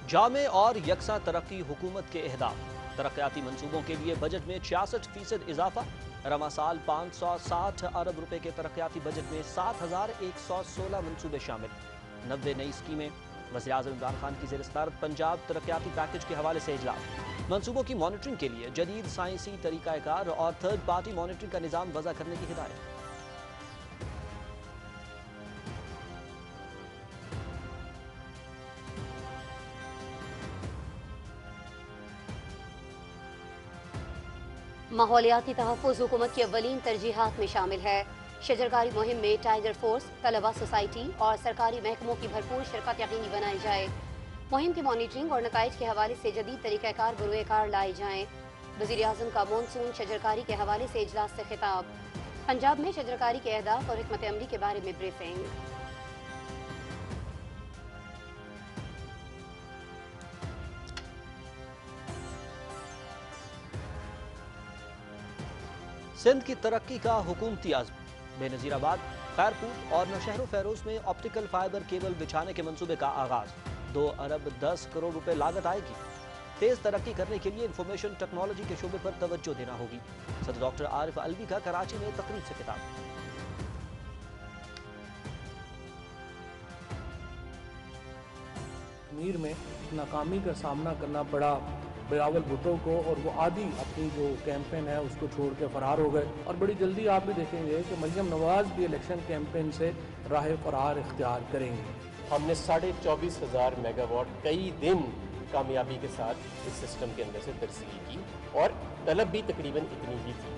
जामे और यकसा तरक्की हुकूमत के अहदाफ। तरक्याती मंसूबों के लिए बजट में 66% इजाफा। रवा साल 560 अरब रुपए के तरक्याती बजट में 7116 मंसूबे शामिल। 90 नई स्कीमें। वज़ीर-ए-आज़म इमरान खान की ज़ेर-ए-सदारत पंजाब तरक्याती पैकेज के हवाले से इजलास। मंसूबों की मॉनिटरिंग के लिए जदीद साइंसी तरीक़ाकार और थर्ड पार्टी मॉनिटरिंग का निज़ाम वज़ा करने की हिदायत। माहौलियाती तहफ़्फ़ुज़ हुकूमत की अव्वलीन तरजीहात में शामिल है। शजरकारी मुहिम में टाइगर फोर्स, तलबा सोसाइटी और सरकारी महकमों की भरपूर शिरकत यकीनी बनाई जाए। मुहिम की मॉनिटरिंग और नताइज के हवाले से जदीद तरीक़ाकार बरूएकार लाए जाएँ। वज़ीर-ए-आज़म का मॉनसून शजरकारी के हवाले से इजलास से खिताब। पंजाब में शजरकारी के अहदाफ और हिकमत अमली के बारे में ब्रीफिंग। सिंध की तरक्की का हुकूमती आज़म। बेनज़ीराबाद, खैरपुर और नौशहर फैरोज में ऑप्टिकल फाइबर केबल बिछाने के मंसूबे का आगाज। 2 अरब 10 करोड़ रुपए लागत आएगी। तेज तरक्की करने के लिए इंफॉर्मेशन टेक्नोलॉजी के शोबे पर तवज्जो देना होगी। सदर डॉक्टर आरिफ अलवी का कराची में तकरीब से खिताब। कश्मीर में नाकामी का सामना करना पड़ा बिलावल भुट्टो को, और वो आधी अपनी जो कैंपेन है उसको छोड़ के फरार हो गए। और बड़ी जल्दी आप भी देखेंगे कि मरियम नवाज भी इलेक्शन कैंपेन से राह फरार इख्तियार करेंगे। हमने 24,500 मेगावाट कई दिन कामयाबी के साथ इस सिस्टम के अंदर से तरसील की, और तलब भी तकरीबन इतनी ही थी।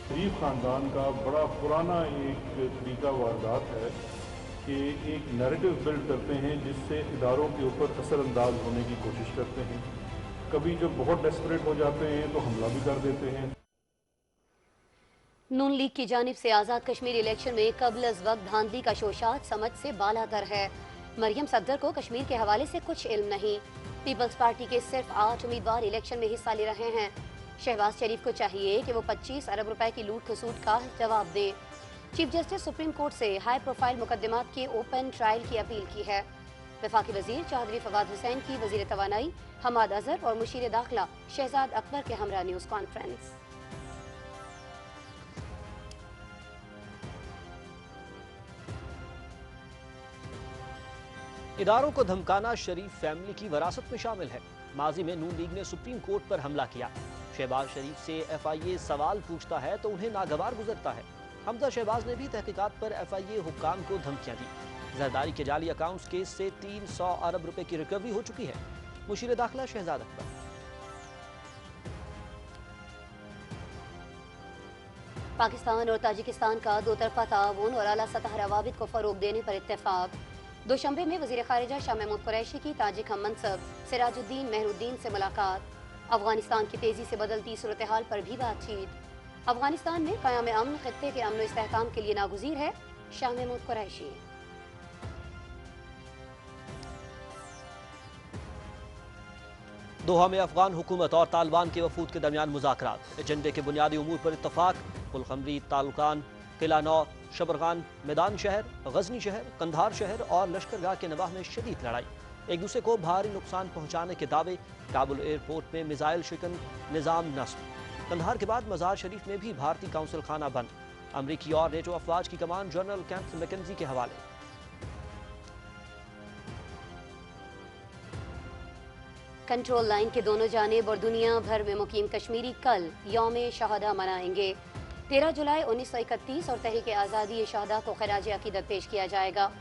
शरीफ ख़ानदान का बड़ा पुराना एक तरीका वारदात है कि एक नैरेटिव बिल्ड करते हैं जिससे इदारों के ऊपर असरअंदाज होने की कोशिश करते हैं। कभी जब बहुत डेस्परेट हो जाते हैं तो हमला भी कर देते हैं। नून लीग की जानिब से आज़ाद कश्मीर इलेक्शन में कबल अज़ वक्त धांधली का शोशात समझ से बालातर है। मरियम सफदर को कश्मीर के हवाले से कुछ इल्म नहीं। पीपल्स पार्टी के सिर्फ 8 उम्मीदवार इलेक्शन में हिस्सा ले रहे हैं। शहबाज शरीफ को चाहिए कि वो 25 अरब रुपए की लूट खसूट का जवाब दे। चीफ जस्टिस सुप्रीम कोर्ट से हाई प्रोफाइल मुकदमात के ओपन ट्रायल की अपील की है। वफाकी वजीर चौधरी फवाद हुसैन की वजीर तवानाई हमाद अजहर और मुशीर दाखिला शहजाद अकबर के हमरा न्यूज़ कॉन्फ्रेंस। इदारों को धमकाना शरीफ फैमिली की वरासत में शामिल है। माजी में नून लीग ने सुप्रीम कोर्ट पर हमला किया। शहबाज शरीफ से FIA सवाल पूछता है तो उन्हें नागवार गुजरता है। हमजा शहबाज ने भी तहकीकात पर FIA हुक्काम को धमकियां दी। जरदारी के जाली अकाउंट्स केस से 300 अरब रुपए की रिकवरी हो चुकी है। मुशीर दाखिला शहजाद अकबर। पाकिस्तान और ताजिकिस्तान का दो तरफा ताउन और आला सतह रवाबित को फरोग देने पर इत्तेफाक। दोशंबे में वजीर खारिजा शाह महमूद कुरैशी की ताजिक हम मनसब सिराजुद्दीन मेहरुद्दीन से मुलाकात। अफगानिस्तान की तेजी से बदलती सूरत हाल पर भी बातचीत। अफगानिस्तान में क़याम अमन खित्ते के अमन इस्तेहकाम के लिए नागुज़ीर है, शाह महमूद कुरैशी। दोहा में अफगान हुकूमत और तालिबान के वफूद के दरमियान मुज़ाकरात। एजेंडे के बुनियादी उमूर पर इत्तफाक। पुलखमरी, तालुकान, किला नौ, शबरगान, मैदान शहर, गजनी शहर, कंधार शहर और लश्करगाह के नवाह में शदीद लड़ाई। एक दूसरे को भारी नुकसान पहुंचाने के दावे। काबुल एयरपोर्ट में मिसाइल शिकन, निज़ाम नस्ब। कंधार के बाद मज़ार शरीफ में भी भारतीय काउंसिल खाना बंद। अमरीकी और नेटो अफवाज की कमान जनरल कैंथ मैकेंजी के हवाले। कंट्रोल लाइन के दोनों जानिब और दुनिया भर में मुकीम कश्मीरी कल यौम शहादा मनाएंगे। 13 जुलाई 1931 और तहरीक आज़ादी शहादा को खराज अकीदत पेश किया जाएगा।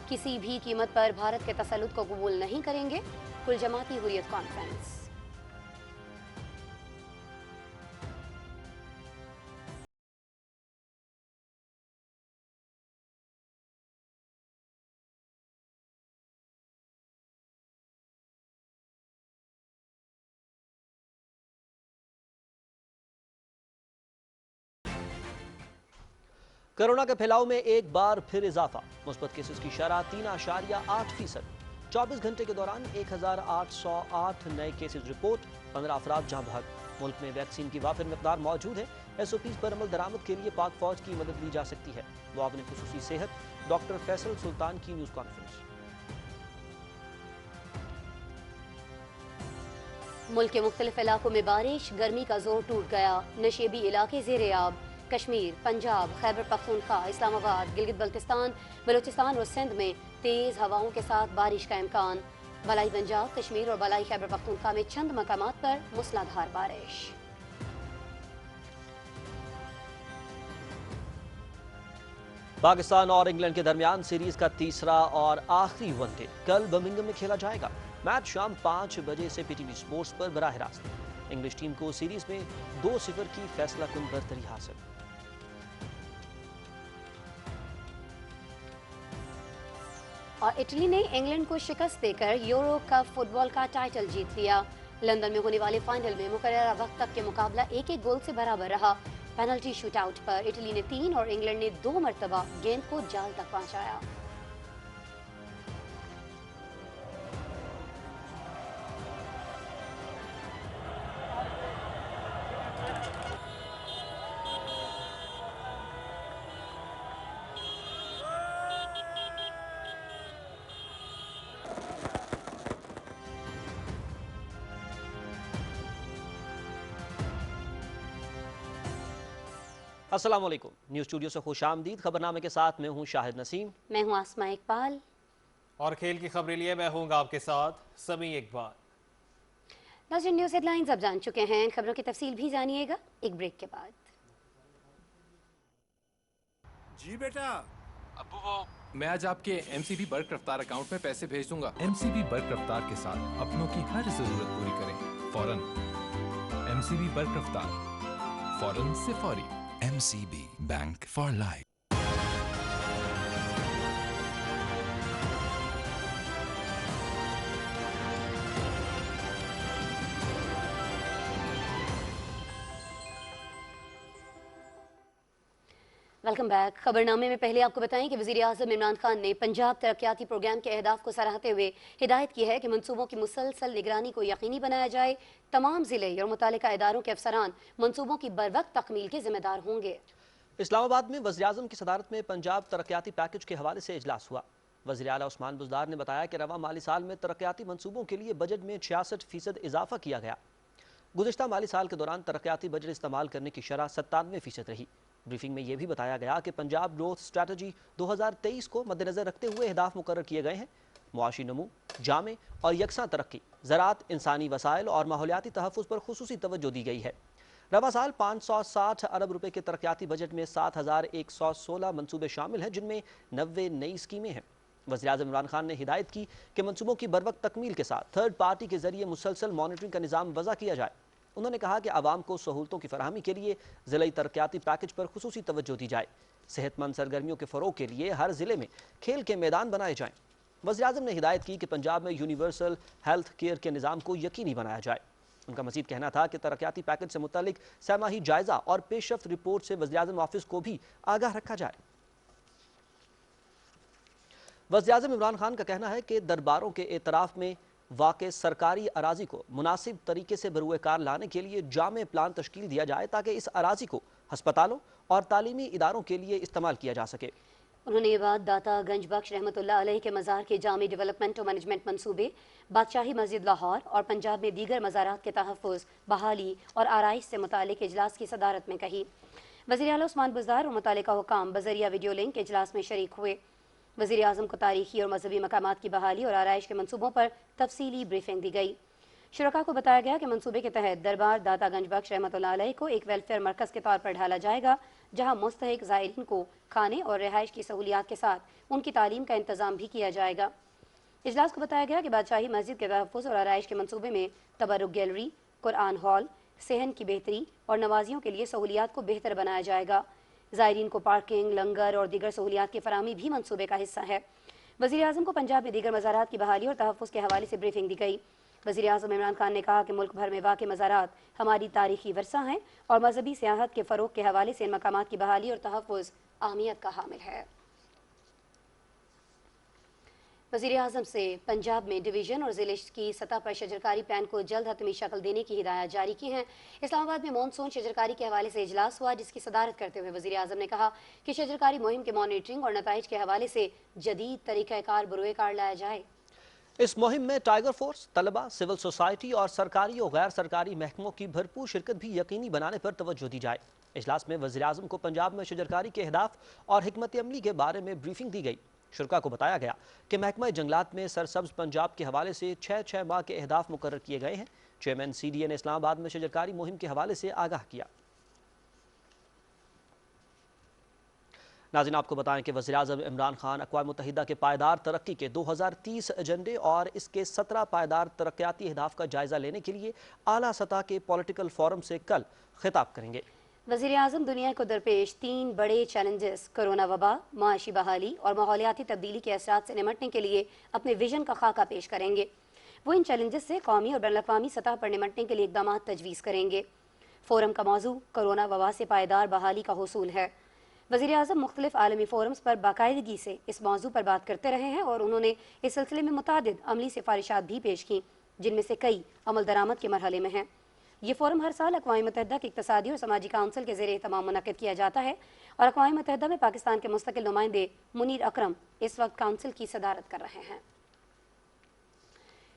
किसी भी कीमत पर भारत के तसल्लुत को कबूल नहीं करेंगे। कुल जमाती हुर्रियत कॉन्फ्रेंस। कोरोना के फैलाव में एक बार फिर इजाफा। मुस्बत केसेस की शरह 3.8%। 24 घंटे के दौरान 1808 नए केसेस रिपोर्ट। 15 अफराद जहां भाग। मुल्क में वैक्सीन की वाफिर मकदार मौजूद है। SOPs पर अमल दरामद के लिए पाक फौज की मदद ली जा सकती है। मुआविन खुसूसी सेहत डॉक्टर फैसल सुल्तान की न्यूज़ कॉन्फ्रेंस। मुल्क के मुख्तलिफ इलाकों में बारिश, गर्मी का जोर टूट गया। नशेबी इलाके ज़ेरे आब। कश्मीर, पंजाब, खैबर पख्तूनख्वा, इस्लामाबाद, गिलगित बल्तिस्तान, बलूचिस्तान और सिंध में तेज़ हवाओं के साथ बारिश का इम्कान। बलाई पंजाब, कश्मीर और बलाई खैबर पख्तूनख्वा में चंद मकामात पर मूसलाधार बारिश। पाकिस्तान और इंग्लैंड के दरमियान सीरीज का तीसरा और आखिरी वनडे कल बर्मिंघम में खेला जाएगा। मैच शाम 5 बजे से पीटीवी स्पोर्ट्स पर बराह रास्त। इंग्लिश टीम को सीरीज में 2-0 की फैसला कुन बरतरी हासिल। और इटली ने इंग्लैंड को शिकस्त देकर यूरो कप फुटबॉल का टाइटल जीत लिया। लंदन में होने वाले फाइनल में मुकर्ररा वक्त तक के मुकाबला 1-1 गोल से बराबर रहा। पेनल्टी शूटआउट पर इटली ने 3 और इंग्लैंड ने 2 मरतबा गेंद को जाल तक पहुंचाया। अस्सलाम वालेकुम। न्यूज़ स्टूडियो से खुशामदीद। खबरनामे के साथ मैं हूं शाहिद नसीम। मैं हूं आसमा इकबाल और खेल की खबरें लिए मैं हूं आपके साथ समी इकबाल। नाज़रीन, न्यूज़ हेडलाइंस अब जान चुके हैं, खबरों की तफसील भी जानिएगा एक ब्रेक के बाद। जी बेटा। अब्बू वो मैं आज आपके MCB बर्क रफ्तार अकाउंट में पैसे भेज दूंगा। MCB बर्क रफ्तार के साथ अपनों की हर जरूरत पूरी करें फौरन। MCB बर्क रफ्तार, फौरन से फौरी। MCB bank for life. Welcome back. खबरनामे में पहले आपको बताएं कि वज़ीर आज़म इमरान खान ने पंजाब तरक्याती प्रोग्राम के अहदाफ को सराहते हुए हिदायत की है कि मंसूबों की मुसलसल निगरानी को यकीनी बनाया जाए। तमाम ज़िले और मुतालिका इदारों के अफसरान मंसूबों की बरवक्त तकमील के जिम्मेदार होंगे। इस्लामाबाद में वज़ीर आज़म की सदारत में पंजाब तरक्याती पैकेज के हवाले से इजलास हुआ। वज़ीर आला उस्मान बुज़दार ने बताया कि रवा माली साल में तरक्याती मंसूबों के लिए बजट में 66% इजाफा किया गया। गुज़िश्ता माली साल के दौरान तरक्याती बजट इस्तेमाल करने की शरह 97% रही। ब्रीफिंग में यह भी बताया गया कि पंजाब ग्रोथ स्ट्रैटेजी 2023 को मद्देनजर रखते हुए अहदाफ मुकर्रर किए गए हैं। मुआशी नमू, जामे और यकसा तरक्की, ज़राअत, इंसानी वसाइल और माहौलियाती तहफ़्फ़ुज़ पर खुसूसी तवज्जो दी गई है। रवा साल 560 अरब रुपए के तरक्याती बजट में 7116 मनसूबे शामिल हैं, जिनमें 90 नई स्कीमें हैं। वज़ीर आज़म इमरान खान ने हिदायत की कि मनसूबों की बरवक्त तकमील के साथ थर्ड पार्टी के जरिए मुसलसल मॉनिटरिंग का निज़ाम वज़ा किया जाए। उन्होंने कहा कि आवाम को सहूलतों की फराहमी के लिए ज़िले तरक्याती पैकेज पर खुसूसी तवज्जो दी जाए। सेहतमंद सरगर्मियों के फ़रोग़ के लिए हर ज़िले में खेल के मैदान बनाए जाएँ। वज़ीर आज़म ने हिदायत की कि पंजाब में यूनिवर्सल हेल्थ केयर के निज़ाम को यकीनी बनाया जाए। उनका मज़ीद कहना था कि तरक्याती पैकेज से मुतालिक सहमाही जायज़ा और पेशरफ्त रिपोर्ट से वज़ीर आज़म ऑफिस को भी आगाह रखा जाए। वज़ीर आज़म इमरान खान का कहना है कि दरबारों के एतराफ़ में वाक़े सरकारी अराजी को मुनासिब तरीके से बरूए कार लाने के लिए जामे प्लान तश्कील दिया जाए, ताकि इस अराजी को हस्पतालों और तालीमी इदारों के लिए इस्तेमाल किया जा सके। उन्होंने ये बात दाता गंज बख्श रहमतुल्लाह अलैह के मज़ार के जामी डेवलपमेंट और मैनेजमेंट मंसूबे, बादशाही मस्जिद लाहौर और पंजाब में दीगर मज़ारात के तहफ़्फ़ुज़, बहाली और आराइश से मुतालिक इजलास की सदारत में कही। वज़ीर आला उस्मान बुज़दार और मुतालिका हुकाम बज़रिया वीडियो लिंक इजलास में शरीक हुए। वज़ीर आज़म को तारीखी और मजहबी मकामात की बहाली और आराइश के मनसूबों पर तफसीली ब्रीफिंग दी गई। शुरका को बताया गया कि मनसूबे के तहत दरबार दाता गंज बख्श रहमतुल्लाह अलैह को एक वेलफेयर मरकज़ के तौर पर ढाला जाएगा, जहाँ मुस्तहिक ज़ायरीन को खाने और रिहाइश की सहूलियात के साथ उनकी तालीम का इंतज़ाम भी किया जाएगा। इजलास को बताया गया कि बादशाही मस्जिद के तहफ़्फ़ुज़ और आराइश के मनसूबे में तबरुक गैलरी, कुरान हॉल, सेहन की बेहतरी और नवाजियों के लिए सहूलियात को बेहतर बनाया जाएगा। ज़ायरीन को पार्किंग, लंगर और दीगर सहूलियात की फराहमी भी मनसूबे का हिस्सा है। वज़ीर आज़म को पंजाब में दीगर मज़ारात की बहाली और तहफ़्फ़ुज़ के हवाले से ब्रीफिंग दी गई। वज़ीर आज़म इमरान खान ने कहा कि मुल्क भर में वाक़ मज़ारात हमारी तारीखी वर्सा हैं और मजहबी सियाहत के फ़रोग़ के हवाले से इन मकामात की बहाली और तहफ़्फ़ुज़ अहमियत का हामिल है। वज़ीर आज़म से पंजाब में डिवीज़न और ज़िले की सतह पर शजरकारी प्लान को जल्द हतमी शक्ल देने की हिदायत जारी की हैं। इस्लामाबाद में मानसून शजरकारी के हवाले से इजलास हुआ, जिसकी सदारत करते हुए वज़ीर आज़म ने कहा कि शजरकारी मुहिम के मॉनिटरिंग और नताइज के हवाले से जदीद तरीक़ाकार बरूए कार लाया जाए। इस मुहिम में टाइगर फोर्स, तलबा, सिविल सोसाइटी और सरकारी और गैर सरकारी महकमों की भरपूर शिरकत भी यकीनी बनाने पर तवज्जो दी जाए। इजलास में वज़ीर-ए-आज़म को पंजाब में शजरकारी के अहदाफ और हिकमत अमली के बारे में ब्रीफिंग दी गई। शुरका को बताया गया कि महकमा जंगलात में सरसब्ज पंजाब के हवाले से 6 माह के अहदाफ मुकर्रर किए गए हैं। चेयरमैन CDA ने इस्लामाबाद में शजरकारी मुहिम के हवाले से आगाह किया। नाज़रीन, आपको बताएं कि वज़ीर-ए-आज़म इमरान खान अक़वाम मुत्तहिदा के पायदार तरक्की के 2030 एजेंडे और इसके 17 पायदार तरक्याती अहदाफ का जायज़ा लेने के लिए आला सतह के पॉलिटिकल फोरम से कल खिताब करेंगे। वज़ीर-ए-आज़म दुनिया को दरपेश 3 बड़े चैलेंजेस कोरोना वबा, माशी बहाली और माहौलियाती तब्दीली के असरात से निमटने के लिए अपने विजन का खाका पेश करेंगे। वो इन चैलेंजेस से कौमी और बैनुल-अक़वामी सतह पर निमटने के लिए इक़दामात तजवीज़ करेंगे। फोरम का मौजू कोरोना वबा से पायदार बहाली का हुसूल है। वज़ीर-ए-आज़म मुख्तलिफ आलमी फोरम्स पर बाकायदगी से इस मौजू पर बात करते रहे हैं और उन्होंने इस सिलसिले में मुतादिद अमली सिफारिशात भी पेश की, जिनमें से कई अमल दरामद के मरहले में हैं। ये फोरम हर साल अक़वाम मुत्तहिदा के इक़्तिसादी और समाजी काउंसिल के ज़ेरे एहतमाम मुनक़्क़िद किया जाता है और अक़वाम मुत्तहिदा में पाकिस्तान के मुस्तक़िल नुमाइंदे मुनीर अकरम इस वक्त काउंसिल की सदारत कर रहे हैं।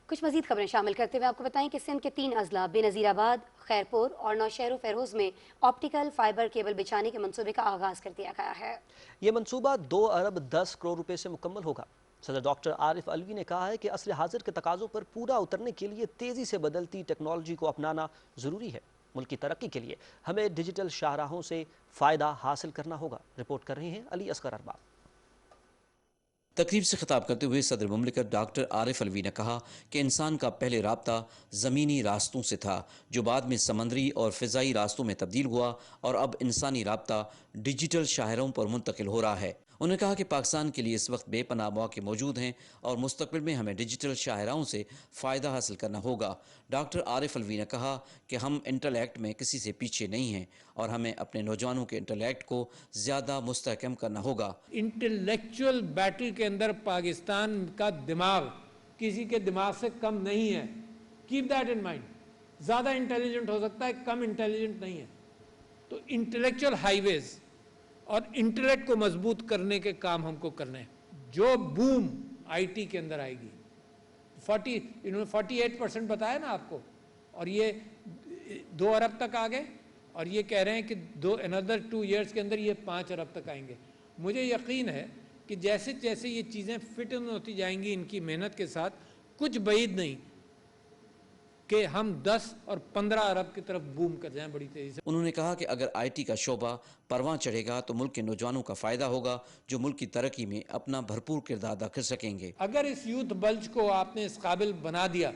कुछ मज़ीद खबरें शामिल करते हुए आपको बताएं कि सिंध के 3 अजला बेनज़ीराबाद, खैरपुर और नौशहर फेरोज़ में ऑप्टिकल फाइबर केबल बिछाने के मंसूबे का आगाज़ कर दिया गया है। ये मंसूबा 2 अरब 10 करोड़ रुपए से मुकम्मल होगा। सदर डॉक्टर आरिफ अलवी ने कहा है कि असर हाजिर के तकाज़ों पर पूरा उतरने के लिए तेज़ी से बदलती टेक्नोलॉजी को अपनाना ज़रूरी है। मुल्क की तरक्की के लिए हमें डिजिटल शाहराहों से फ़ायदा हासिल करना होगा। रिपोर्ट कर रहे हैं अली असगर अरबाब। तकरीब से खिताब करते हुए सदर मुमलिकत डॉक्टर आरिफ अलवी ने कहा कि इंसान का पहले राब्ता ज़मीनी रास्तों से था, जो बाद में समंदरी और फ़िज़ाई रास्तों में तब्दील हुआ और अब इंसानी राब्ता डिजिटल शाहरों पर मुंतकिल हो रहा है। उन्होंने कहा कि पाकिस्तान के लिए इस वक्त बेपनाह मौके मौजूद हैं और मुस्तक़बिल में हमें डिजिटल शाहराहों से फ़ायदा हासिल करना होगा। डॉक्टर आरिफ अलवी ने कहा कि हम इंटेलेक्ट में किसी से पीछे नहीं हैं और हमें अपने नौजवानों के इंटेलेक्ट को ज़्यादा मुस्तहकम करना होगा। इंटेलेक्चुअल बैटल के अंदर पाकिस्तान का दिमाग किसी के दिमाग से कम नहीं है। Keep that in mind. ज़्यादा इंटेलिजेंट हो सकता है, कम इंटेलिजेंट नहीं है। तो इंटेलेक्चुअल हाईवेज और इंटेलेक्ट को मजबूत करने के काम हमको करने हैं। जो बूम IT के अंदर आएगी, 48% बताया ना आपको, और ये 2 अरब तक आ गए और ये कह रहे हैं कि अनदर 2 years के अंदर ये 5 अरब तक आएंगे। मुझे यकीन है कि जैसे जैसे ये चीज़ें फिट इन होती जाएंगी इनकी मेहनत के साथ, कुछ बईद नहीं कि हम 10 और 15 अरब की तरफ बूम कर जाएं बड़ी तेज़ी से। उन्होंने कहा कि अगर IT का शोबा परवां चढ़ेगा तो मुल्क के नौजवानों का फ़ायदा होगा, जो मुल्क की तरक्की में अपना भरपूर किरदार अदा कर सकेंगे। अगर इस यूथ बल्ज को आपने इस काबिल बना दिया,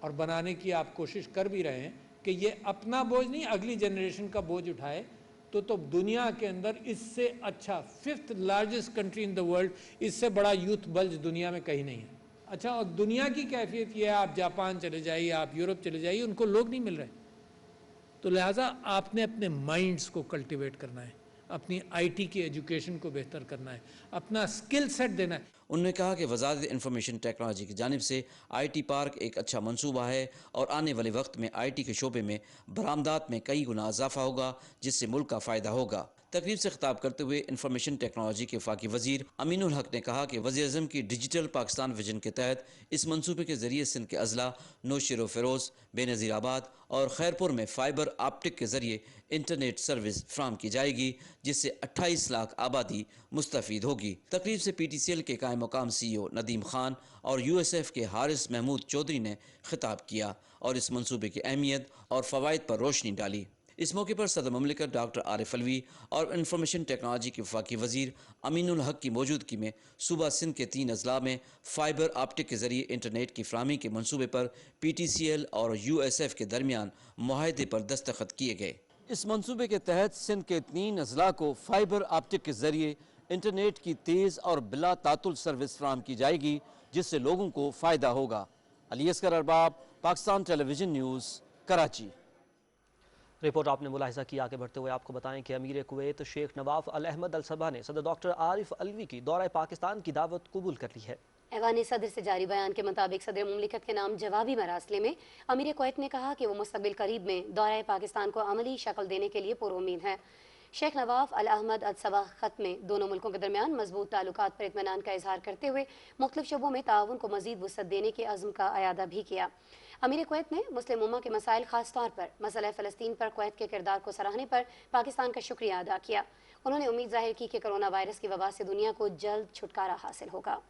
और बनाने की आप कोशिश कर भी रहे हैं कि ये अपना बोझ नहीं अगली जनरेशन का बोझ उठाए, तो दुनिया के अंदर इससे अच्छा 5th largest country in the world, इससे बड़ा यूथ बल्ज दुनिया में कहीं नहीं है। अच्छा, और दुनिया की कैफियत ये है, आप जापान चले जाइए, आप यूरोप चले जाइए, उनको लोग नहीं मिल रहे। तो लिहाजा आपने अपने माइंड्स को कल्टीवेट करना है, अपनी IT की एजुकेशन को बेहतर करना है, अपना स्किल सेट देना है। उन्होंने कहा कि वज़ारत इंफॉर्मेशन टेक्नोलॉजी की जानिब से IT पार्क एक अच्छा मंसूबा है और आने वाले वक्त में IT के शोबे में बरामदात में कई गुना इजाफा होगा, जिससे मुल्क का फ़ायदा होगा। तकरीब से खिताब करते हुए इंफॉर्मेशन टेक्नोलॉजी के वफाकी वज़ीर अमीनुल हक ने कहा कि वज़ीर-ए-आज़म की डिजिटल पाकिस्तान विजन के तहत इस मंसूबे के ज़रिए सिंध के अजला नौशहर फेरोज़, बेनज़ीराबाद और खैरपुर में फ़ाइबर ऑप्टिक के ज़रिए इंटरनेट सर्विस फ्राहम की जाएगी, जिससे 28 लाख आबादी मुस्तफ़ीद होगी। तकरीब से PTCL के कायम मकाम CEO नदीम खान और USF के हारिस महमूद चौधरी ने खिताब किया और इस मंसूबे की अहमियत और फ़वाइद पर रोशनी डाली। इस मौके पर सदर मुमलिकत डॉक्टर आरिफ अलवी और इंफॉर्मेशन टेक्नोलॉजी के वफाकी वज़ीर अमीनुल हक की मौजूदगी में सूबा सिंध के 3 अजला में फ़ाइबर ऑप्टिक के ज़रिए इंटरनेट की फ़राहमी के मंसूबे पर PTCL और USF के दरमियान मुआहदे पर दस्तखत किए गए। इस मंसूबे के तहत सिंध के 3 अजला को फ़ाइबर ऑप्टिक के ज़रिए इंटरनेट की तेज़ और बिला तातुल सर्विस फ़राहम की जाएगी, जिससे लोगों को फ़ायदा होगा। Ali Asghar Arbab, Pakistan television news, Karachi. Report आपने मुलाहिजा की। आगे बढ़ते हुए आपको बताएं कि अमीर कुवैत शेख नवाफ अल अहमद अल सबा ने सदर डॉक्टर आरिफ अलवी की दौरा पाकिस्तान की दावत कबूल कर ली है। ऐवान सदर से जारी बयान के मुताबिक सदर मुमलिकत के नाम जवाबी मरासले में अमीर कुवैत ने कहा कि वो मुस्तकबिल करीब में दौरा पाकिस्तान को अमली शक्ल देने के लिए पुरुमीद है। शेख नवाफ अल अहमद अल सबा खत में दोनों मुल्कों के दरमियान मजबूत ताल्लुकात पर इत्मीनान का इजहार करते हुए मुख्तलिफ शोबों में ताउन को मजीद वुसअत देने के अज़्म का अयादा भी किया। अमीर कुवैत ने मुस्लिम उम्मा के मसाइल खास तौर पर मसला फ़लस्तीन पर कुवैत के किरदार को सराहने पर पाकिस्तान का शुक्रिया अदा किया। उन्होंने उम्मीद जाहिर की कि कोरोना वायरस की वबा से दुनिया को जल्द छुटकारा हासिल होगा।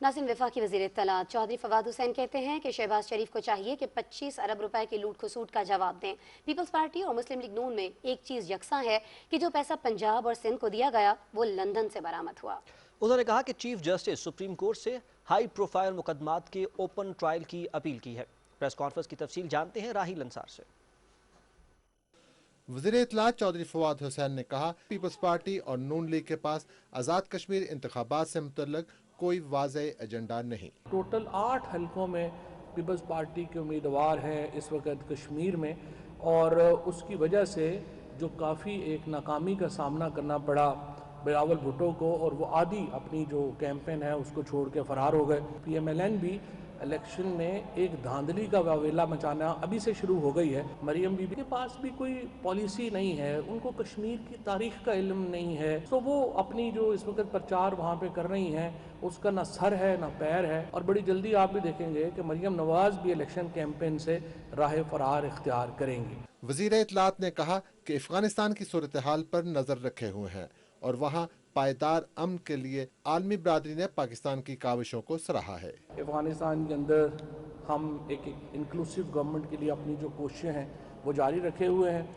नाज़रीन, वफाकी वज़ीर इत्तलात चौधरी फवाद हुसैन कहते हैं कि शहबाज शरीफ को चाहिए कि 25 अरब रुपए की लूट खसूट का जवाब दें। पीपल्स पार्टी और मुस्लिम लीग नून में एक चीज़ यकसां है कि जो पैसा पंजाब और सिंध को दिया गया वो लंदन से बरामद हुआ। उन्होंने कहा कि चीफ जस्टिस सुप्रीम कोर्ट से हाई प्रोफाइल मुकदमात के ओपन ट्रायल की अपील की है। प्रेस कॉन्फ्रेंस की तफसील जानते हैं राहिल अंसार से। वज़ीर इत्तलात चौधरी फवाद हुसैन ने कहा, पीपल्स पार्टी और नून लीग के पास आज़ाद कश्मीर इंतखाबात से मुतल्लिक कोई वाज़ेह एजेंडा नहीं। टोटल 8 हलकों में पीपल्स पार्टी के उम्मीदवार हैं इस वक्त कश्मीर में, और उसकी वजह से जो काफ़ी एक नाकामी का सामना करना पड़ा बिलावल भुट्टो को, और वो आधी अपनी जो कैंपेन है उसको छोड़ के फरार हो गए। PMLN भी इलेक्शन में एक धांधली का वावेला मचाना अभी से शुरू हो गई है। मरियम बीबी के पास भी कोई पॉलिसी नहीं है, उनको कश्मीर की तारीख का इल्म नहीं है, तो वो अपनी जो इस वक्त प्रचार वहाँ पे कर रही हैं उसका ना सर है ना पैर है। और बड़ी जल्दी आप भी देखेंगे कि मरियम नवाज भी इलेक्शन कैंपेन से राह फरार इख्तियार करेंगी। वज़ीर इत्तलात ने कहा कि अफगानिस्तान की सूरत हाल पर नज़र रखे हुए हैं और वहाँ पायदार अमन के लिए आलमी बरादरी ने पाकिस्तान की काविशों को सराहा है। अफगानिस्तान के अंदर हम एक इंक्लूसिव गवर्नमेंट के लिए अपनी जो कोशिशें हैं वो जारी रखे हुए हैं,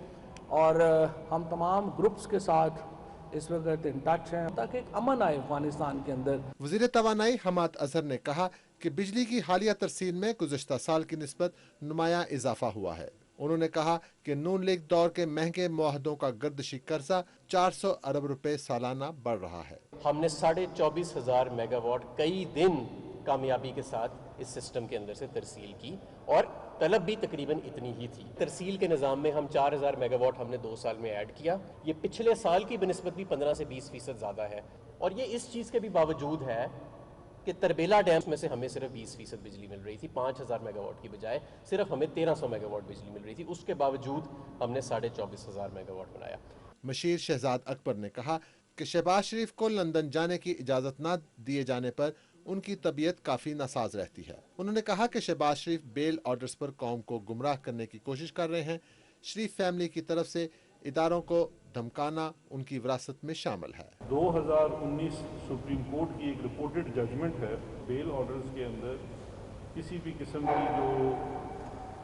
और हम तमाम ग्रुप्स के साथ इस वक्त इन टच हैं ताकि एक अमन आए अफगानिस्तान के अंदर। वज़ीर तवानाई हमाद अजहर ने कहा कि बिजली की हालिया तरसील में गुज़श्ता साल की निस्बत नुमाया इजाफा हुआ है। उन्होंने कहा कि नून लीग दौर के महंगे मुआहदों का गर्दशी कर्जा 400 अरब रुपए सालाना बढ़ रहा है। हमने 24,500 मेगावाट कई दिन कामयाबी के साथ इस सिस्टम के अंदर से तरसील की, और तलब भी तकरीबन इतनी ही थी। तरसील के निज़ाम में हम 4,000 मेगावाट हमने 2 साल में ऐड किया। ये पिछले साल की बनिस्बत भी 15 से 20% ज़्यादा है, और ये इस चीज़ के भी बावजूद है कि तरबेला डैम में से हमें सिर्फ 20% बिजली मिल रही थी। 5,000 मेगावाट की बजाय सिर्फ हमें 1,300 मेगावाट बिजली मिल रही थी। उसके बावजूद हमने 24,500 मेगावाट बनाया। मशीर शहजाद अकबर ने कहा कि शहबाज शरीफ को लंदन जाने की इजाज़त न दिए जाने पर उनकी तबीयत काफ़ी नासाज रहती है। उन्होंने कहा कि शहबाज शरीफ बेल ऑर्डर्स पर कौम को गुमराह करने की कोशिश कर रहे हैं। शरीफ फैमिली की तरफ से इदारों को धमकाना उनकी विरासत में शामिल है। 2019 सुप्रीम कोर्ट की एक रिपोर्टेड जजमेंट है, बेल ऑर्डर्स के अंदर किसी भी किस्म की जो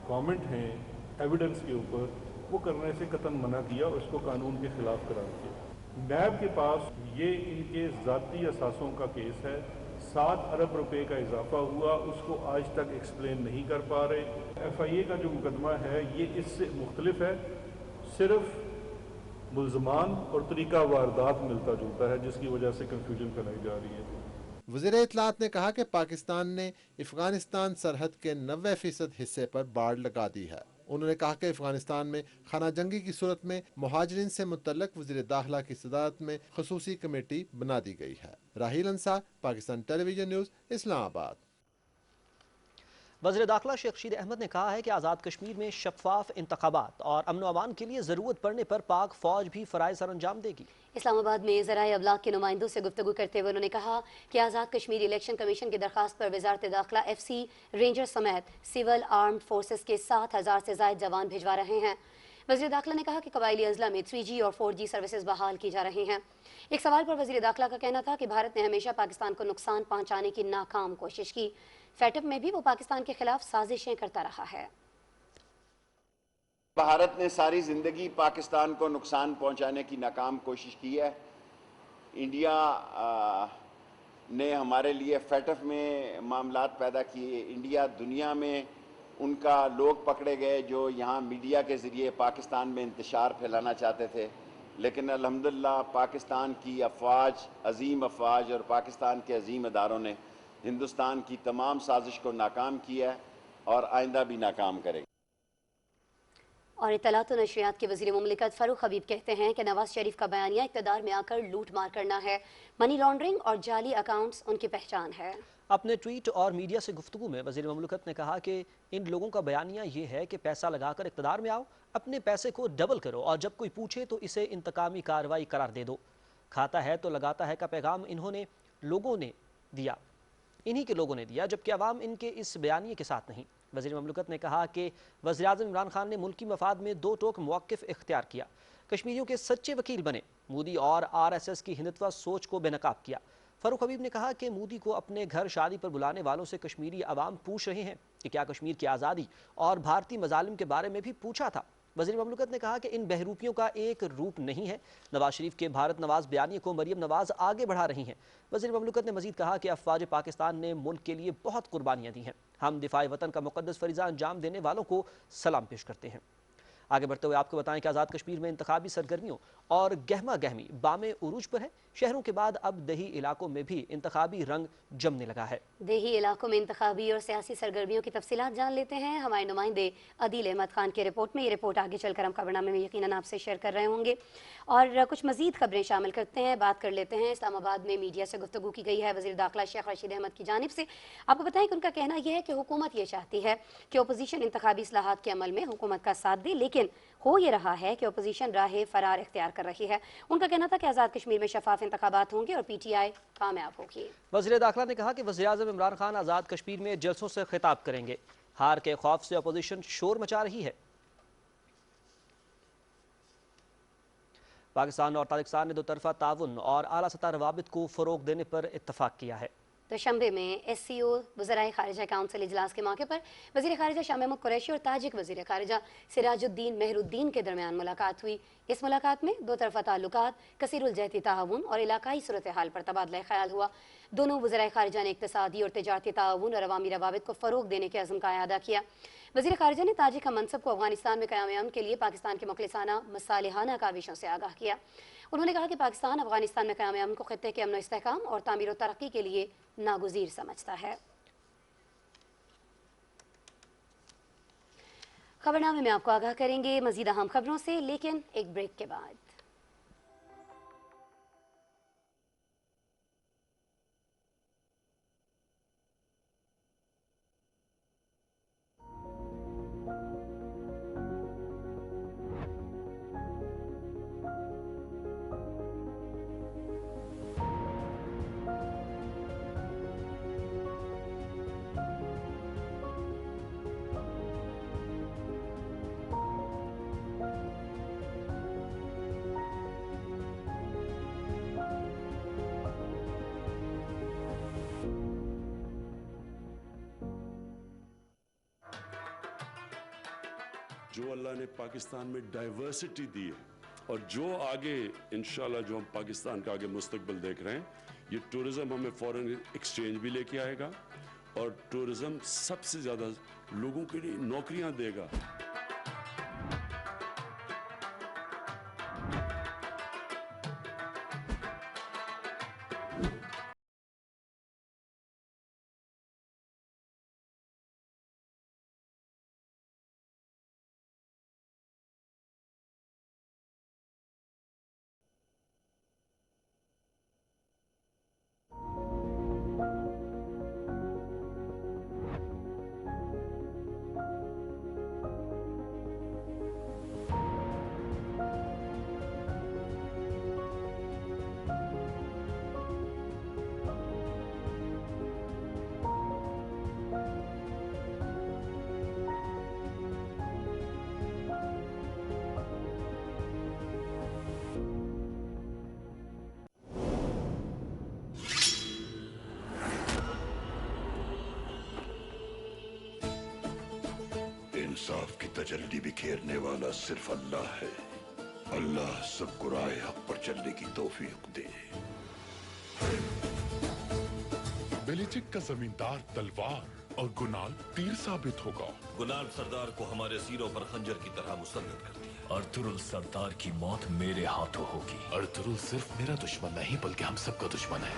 कमेंट हैं एविडेंस के ऊपर वो करने से कतन मना किया, उसको कानून के खिलाफ करार दिया। नैब के पास ये इनके ज़ाती असासों का केस है। 7 अरब रुपए का इजाफा हुआ, उसको आज तक एक्सप्लेन नहीं कर पा रहे। FIA का जो मुकदमा है ये इससे मुख्तलिफ है, सिर्फ मुल्ज़मान और तरीका वारदात मिलता जुलता है, जिसकी वजह से कंफ्यूजन फैलाई जा रही है। वज़ीर इत्तलात ने कहा कि पाकिस्तान ने अफगानिस्तान सरहद के 90% हिस्से पर बाड़ लगा दी है। उन्होंने कहा कि अफगानिस्तान में खाना जंगी की सूरत में मुहाजिरीन से मुतल्लक वज़ीर दाखिला की सदारत में खसूसी कमेटी बना दी गई है। Rahil Ansar, Pakistan television news, Islamabad. वज़ीर दाखिला शेख रशीद अहमद ने कहा है कि आज़ाद कश्मीर में शफाफ इंतखाबात और अमन अमान के लिए ज़रूरत पड़ने पर पाक फ़ौज भी फ़राइज़ सर अंजाम देगी। इस्लामाबाद में ज़राए अबलाग के नुमाइंदों से गुफ्तगू करते हुए उन्होंने कहा कि आज़ाद कश्मीर इलेक्शन कमीशन की दरखास्त पर वज़ारत दाखिला FC रेंजर समेत सिविल आर्म्ड फोर्सेस के 7,000 से ज़ायद जवान भिजवा रहे हैं। वज़ीर दाखिला ने कहा कि कबायली अजला में 3G और 4G सर्विसेज बहाल की जा रही हैं। एक सवाल पर वज़ीर दाखिला का कहना था कि भारत ने हमेशा पाकिस्तान को नुकसान पहुँचाने की नाकाम कोशिश की। फैटअप में भी वो पाकिस्तान के खिलाफ साजिशें करता रहा है। भारत ने सारी ज़िंदगी पाकिस्तान को नुकसान पहुंचाने की नाकाम कोशिश की है। इंडिया ने हमारे लिए फैटअप में मामलात पैदा किए। इंडिया दुनिया में उनका लोग पकड़े गए जो यहाँ मीडिया के ज़रिए पाकिस्तान में इंतशार फैलाना चाहते थे, लेकिन अल्हम्दुलिल्लाह पाकिस्तान की अफवाज, अजीम अफवाज और पाकिस्तान के अजीम इदारों ने हिंदुस्तान की तमाम साजिश को नाकाम किया है और आइंदा भी नाकाम करेंगे। और इत्तलात व नशरियात के वज़ीर मुमलिकत फ़ारूक हबीब कहते हैं कि नवाज शरीफ का बयानिया इक़्तिदार में आकर लूट मार करना है, मनी लॉन्ड्रिंग और जाली अकाउंट्स उनकी पहचान है। अपने ट्वीट और मीडिया से गुफ्तगू में वज़ीर मुमलिकत ने कहा कि इन लोगों का बयानिया ये है कि पैसा लगाकर इक़्तिदार में आओ, अपने पैसे को डबल करो और जब कोई पूछे तो इसे इंतकामी कार्रवाई करार दे दो। खाता है तो लगाता है का पैगाम इन्हीं के लोगों ने दिया, जबकि अवाम इनके इस बयानिए के साथ नहीं। वज़ीर मुमलिकत ने कहा कि वज़ीर आज़म इमरान खान ने मुल्की मफाद में दो टोक मौक़िफ़ इख्तियार किया, कश्मीरियों के सच्चे वकील बने, मोदी और RSS की हिंदुत्व सोच को बेनकाब किया। फ़ारूक हबीब ने कहा कि मोदी को अपने घर शादी पर बुलाने वालों से कश्मीरी अवाम पूछ रहे हैं कि क्या कश्मीर की आज़ादी और भारतीय मज़ालिम के बारे में भी पूछा था। वज़ीर मुमलिकत ने कहा कि इन बहरूपियों का एक रूप नहीं है। नवाज शरीफ के भारत नवाज बयानिए को मरियम नवाज आगे बढ़ा रही हैं। वज़ीर मुमलिकत ने मज़ीद कहा कि अफ़वाज पाकिस्तान ने मुल्क के लिए बहुत कुर्बानियाँ दी हैं। हम दिफाए वतन का मुक़द्दस फ़रीज़ा अंजाम देने वालों को सलाम पेश करते हैं। आगे बढ़ते हुए आपको बताएं कि आज़ाद कश्मीर में इंतखाबी सरगर्मियों और गहमा गहमी बामे उरूज पर है। शहरों के बाद अब देही इलाकों में भी इंतखाबी रंग जमने लगा है। देही इलाकों में इंतखाबी और सियासी सरगर्मियों की तफसीलात जान लेते हैं हमारे नुमाइंदे अदील अहमद खान की रिपोर्ट में। ये रिपोर्ट आगे चलकर हम खबरनामे में यकीनन आपसे शेयर कर रहे होंगे और कुछ मजीद खबरें शामिल करते हैं। बात कर लेते हैं इस्लामाबाद में मीडिया से गुफ्तगू की गई है वज़ीर दाखिला शेख रशीद अहमद की जानिब से। आपको बताएं कि उनका कहना यह है कि हुकूमत ये चाहती है कि अपोजिशन इंतखाबी इस्लाहात के अमल में हुकूमत का साथ दे, लेकिन हो ये रहा है कि अपोजिशन राह फरार इख्तियार कर रही है। उनका कहना था कि आज़ाद कश्मीर में शफाफ इंतखाबात होंगे और PTI कामयाब होगी। वज़ीर दाखिला ने कहा कि वज़ीर आज़म इमरान खान आज़ाद कश्मीर में जलसों से खिताब करेंगे। हार के खौफ से अपोजिशन शोर मचा रही है। पाकिस्तान और ताजिकिस्तान ने दो तरफा ताउन और आला सतह रवाबित को फ़रोग देने पर इत्तफाक किया है। दोशंबे में SCO वज़राए ख़ारिजा काउंसिल इजलास के मौके पर वज़ीर ख़ारिजा शाह महमूद कुरैशी और ताजिक वज़ीर ख़ारिजा सिराजुद्दीन मेहरुद्दीन के दरमियान मुलाकात हुई। इस मुलाकात में दो तरफा ताल्लुकात, कसीरुल जहती ताउन और इलाकाई सूरत हाल पर तबादला ख्याल हुआ। दोनों वज़राए ख़ारिजा ने इक़्तिसादी और तिजारती ताउन और अवामी रवाबित को फ़रोग देने के अज़्म का अदा किया। वज़ीर ख़ारिजा ने ताजिक हम मनसब को अफ़गानिस्तान में क़याम अमन के लिए पाकिस्तान के मुखलिसाना मसालिहाना काविशों से आगाह किया। उन्होंने कहा कि पाकिस्तान अफ़गानिस्तान में क़याम अमन को ख़ित्ते के अमन इस्तेहकाम और तामीर और तरक्की के लिए नागुज़ीर समझता है। खबरनामे में आपको आगाह करेंगे मज़ीद अहम खबरों से, लेकिन एक ब्रेक के बाद। जो अल्लाह ने पाकिस्तान में डाइवर्सिटी दी है और जो आगे इंशाल्लाह जो हम पाकिस्तान का आगे मुस्तकबिल देख रहे हैं, ये टूरिज्म हमें फॉरेन एक्सचेंज भी लेके आएगा और टूरिज्म सबसे ज़्यादा लोगों के लिए नौकरियां देगा। इंसाफ की तजल्ली बिखेरने वाला सिर्फ अल्लाह है। अल्लाह सबको राह हक पर चलने की तौफीक दे। बेलिचिक का जमींदार तलवार और गुनाल तीर साबित होगा। गुनाल सरदार को हमारे सिरों पर खंजर की तरह मुसल्लत कर दिया। अर्तुरुल सरदार की मौत मेरे हाथों होगी। अर्तुरुल सिर्फ मेरा दुश्मन नहीं बल्कि हम सबका दुश्मन है।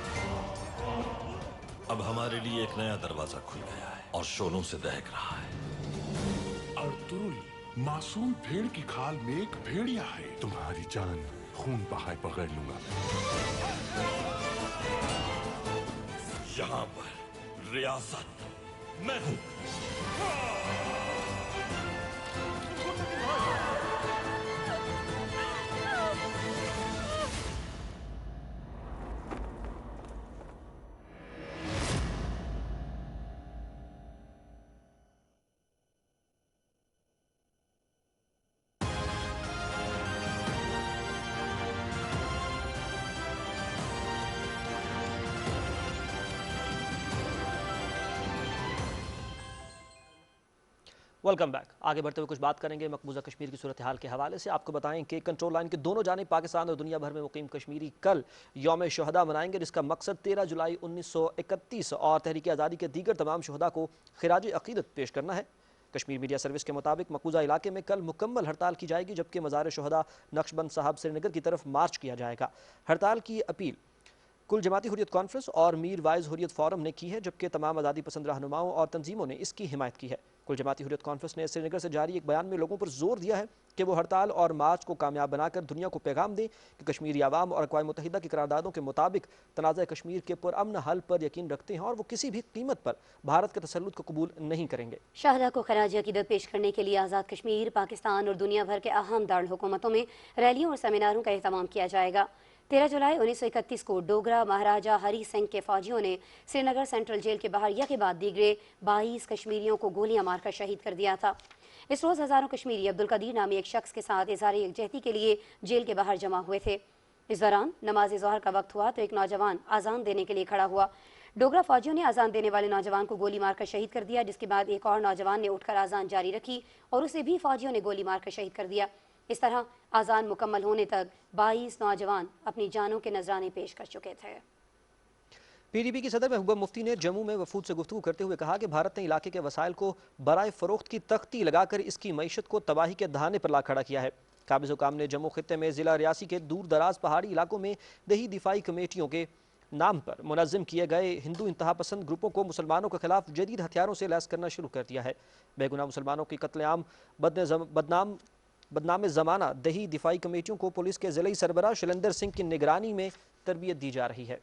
अब हमारे लिए एक नया दरवाजा खुल गया है और शोलों से दहक रहा है। अर्तुरुल मासूम भेड़ की खाल में एक भेड़िया है। तुम्हारी जान खून बहाए बगैर लूंगा। यहाँ पर रियासत मैं हूँ। Welcome back. आगे बढ़ते हुए कुछ बात करेंगे मकबूजा कश्मीर की सूरत हाल के हवाले से। आपको बताएं कि कंट्रोल लाइन के दोनों जानिब पाकिस्तान और दुनिया भर में मुकीम कश्मीरी कल यौम शहदा मनाएंगे, जिसका मकसद 13 जुलाई 1931 और तहरीक आज़ादी के दीगर तमाम शहदा को खिराज अकीदत पेश करना है। कश्मीर मीडिया सर्विस के मुताबिक मकबूजा इलाके में कल मुकम्मल हड़ताल की जाएगी, जबकि मज़ार शहदा नक्शबंद साहब श्रीनगर की तरफ मार्च किया जाएगा। हड़ताल की अपील कुल जमाती हुर्रियत कॉन्फ्रेंस और मीर वाइज हुर्रियत फोरम ने की है, जबकि तमाम आज़ादी पसंद रहनुमाओं और तंजीमों ने इसकी हिमायत की है। कुल जमाती हुर्रियत कॉन्फ्रेंस ने श्रीनगर से जारी एक बयान में लोगों पर जोर दिया है कि वो हड़ताल और मार्च को कामयाब बनाकर दुनिया को पैगाम दें कि कश्मीरी आवाम और अक़वाम मुत्तहिदा की करारदादों के मुताबिक तनाज़ा कश्मीर के पुरअमन हल पर यकीन रखते हैं और वो किसी भी कीमत पर भारत के तसल्लुत को कबूल नहीं करेंगे। शहदा को खराज अकीदत पेश करने के लिए आज़ाद कश्मीर, पाकिस्तान और दुनिया भर के अहम दारुल हुकूमतों में रैलियों और सेमिनारों का एहतमाम किया जाएगा। 13 जुलाई 1931 को डोगरा महाराजा हरी सिंह के फौजियों ने श्रीनगर सेंट्रल जेल के बाहर यके बाद दीगरे 22 कश्मीरियों को गोलियां मारकर शहीद कर दिया था। इस रोज़ हज़ारों कश्मीरी अब्दुल कदीर नामी एक शख्स के साथ इज़हार यकजहती के लिए जेल के बाहर जमा हुए थे। इस दौरान नमाज ज़ोहर का वक्त हुआ तो एक नौजवान आज़ान देने के लिए खड़ा हुआ। डोगरा फौजियों ने आज़ान देने वाले नौजवान को गोली मारकर शहीद कर दिया, जिसके बाद एक और नौजवान ने उठकर आज़ान जारी रखी और उसे भी फौजियों ने गोली मारकर शहीद कर दिया। इस तरह आज़ान मुकम्मल होने तक 22 नौजवान अपनी जानों के नजराने पेश कर चुके थे। PDP की सदर महबूबा मुफ्ती ने जम्मू में वफूद से गुफ्तगू करते हुए कहा कि भारत ने इलाके के वसाइल को बराए फ़रोख्त की तख्ती लगाकर इसकी मईशत को तबाही के दहाने पर ला खड़ा किया है। काबिज़ हुकाम ने जम्मू खित्ते में ज़िला रियासी के दूर दराज पहाड़ी इलाकों में दही दिफाई कमेटियों के नाम पर मुनज़्ज़म किए गए हिंदू इंतहा पसंद ग्रुपों को मुसलमानों के खिलाफ जदीद हथियारों से लैस करना शुरू कर दिया है। बेगुनाह मुसलमानों की कत्लेआम बदनाम ज़माना दही दिफाई कमेटियों को पुलिस के ज़िले सरबराह शैलेंद्र सिंह की निगरानी में तरबियत दी जा रही है।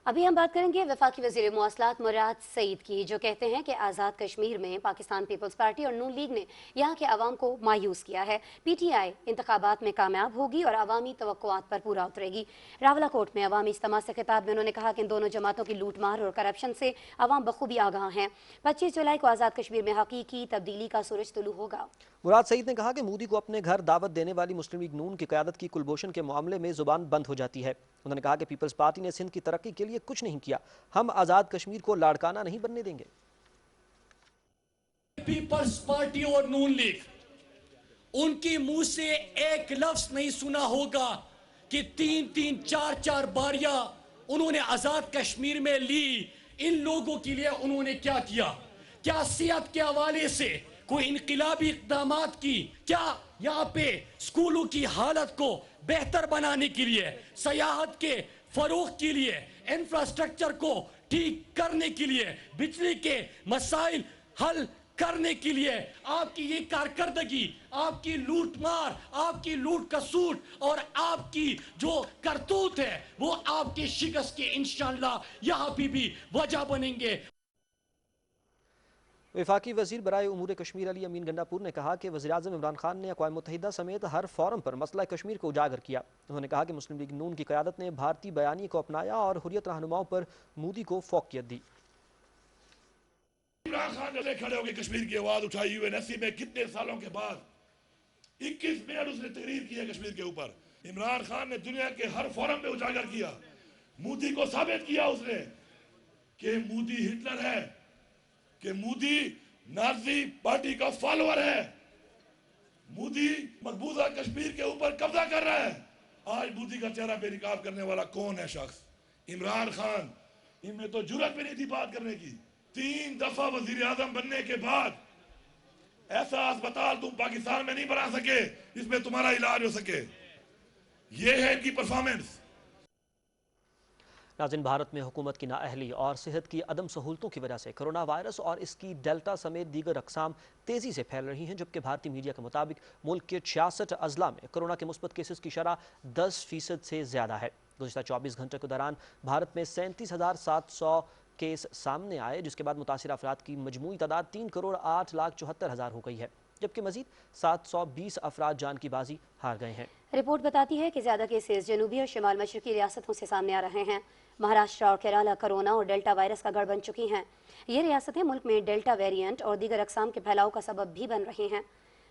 अभी हम बात करेंगे वफाकी वज़ीर मवासलात मुराद सईद की, जो कहते हैं कि आज़ाद कश्मीर में पाकिस्तान पीपल्स पार्टी और नून लीग ने यहाँ के अवाम को मायूस किया है। PTI इंतखाबात में कामयाब होगी और अवामी तवक्कुआत पर पूरा उतरेगी। रावलाकोट में अवामी इज्तिमा से खिताब में उन्होंने कहा कि इन दोनों जमातों की लूट मार और करप्शन से अवाम बखूबी आगाह हैं। 25 जुलाई को आज़ाद कश्मीर में हकीकी तब्दीली का सूरज तुलू होगा। मुराद सईद ने कहा कि मोदी को अपने घर दावत देने वाली मुस्लिम लीग नून की क़यादत की कुलभूषण के मामले में जुबान बंद हो जाती है। उन्होंने कहा कि पीपल्स पार्टी ने सिंध की तरक्की के लिए कुछ नहीं किया, हम आज़ाद कश्मीर को लाड़काना नहीं बनने देंगे। पीपल्स पार्टी और नून लीग उनकी मुंह से एक लफ्ज नहीं सुना होगा कि 3-3, 4-4 बारियां उन्होंने आज़ाद कश्मीर में ली। इन लोगों के लिए उन्होंने क्या किया? क्या सेहत के हवाले से कोई इनकलाबी इक़दामात की? क्या यहाँ पे स्कूलों की हालत को बेहतर बनाने के लिए, सयाहत के फरोग के लिए, इंफ्रास्ट्रक्चर को ठीक करने के लिए, बिजली के मसाइल हल करने के लिए आपकी ये कारकर्दगी, आपकी लूट मार, आपकी लूट कसूट और आपकी जो करतूत है वो आपके शिकस्त के इंशाअल्लाह यहाँ पे भी वजह बनेंगे। वफाकी वज़ीर बराए उमूर कश्मीर अली अमीन गंडापुर ने कहा कि वज़ीर-ए-आज़म इमरान खान ने अक़वाम मुत्तहिदा समेत हर फोरम पर मसला कश्मीर को उजागर किया। उन्होंने कहा कि मुस्लिम लीग नून की क़यादत ने भारतीय बयानी को अपनाया और हुर्रियत रहनुमाओं पर मोदी को फौकियत दी। इमरान खान जब खड़े होकर कश्मीर की आवाज उठाई, यूएनएससी में कितने सालों के बाद 21 मिनट उसने तकरीर की है कश्मीर के ऊपर। इमरान खान ने दुनिया के हर फोरम पे उजागर किया, मोदी को साबित किया उसने कि मोदी हिटलर है, कि मोदी नाजी पार्टी का फॉलोअर है, मोदी मकबूजा कश्मीर के ऊपर कब्जा कर रहा है। आज मोदी का चेहरा बेनकाब करने वाला कौन है शख्स? इमरान खान। इनमें तो जुर्रत भी नहीं थी बात करने की। 3 दफा वजीर आजम बनने के बाद ऐसा अस्पताल तुम पाकिस्तान में नहीं बना सके जिसमें तुम्हारा इलाज हो सके। ये है इनकी परफॉर्मेंस। नाज़रीन, भारत में हुकूमत की नाअहली और सेहत की अदम सहूलतों की वजह से कोरोना वायरस और इसकी डेल्टा समेत दीगर अक़साम तेज़ी से फैल रही हैं, जबकि भारतीय मीडिया के मुताबिक मुल्क के 66 अजला में कोरोना के मुस्बत केसेस की शरह 10% से ज़्यादा है। गुज़िश्ता 24 घंटे के दौरान भारत में 37,700 केस सामने आए, जिसके बाद मुतासिर अफराद की मजमूई तादाद 3,08,74,000 हो गई है, जबकि मजीद 720 अफराद जान की बाजी हार गए हैं। रिपोर्ट बताती है कि ज़्यादा केसेस जनूबी और शिमाल मशरकी रियासतों से सामने आ रहे हैं। महाराष्ट्र और केरला कोरोना और डेल्टा वायरस का गढ़ बन चुकी हैं। ये रियासतें मुल्क में डेल्टा वेरिएंट और दीगर अक़साम के फैलाव का सबब भी बन रही हैं।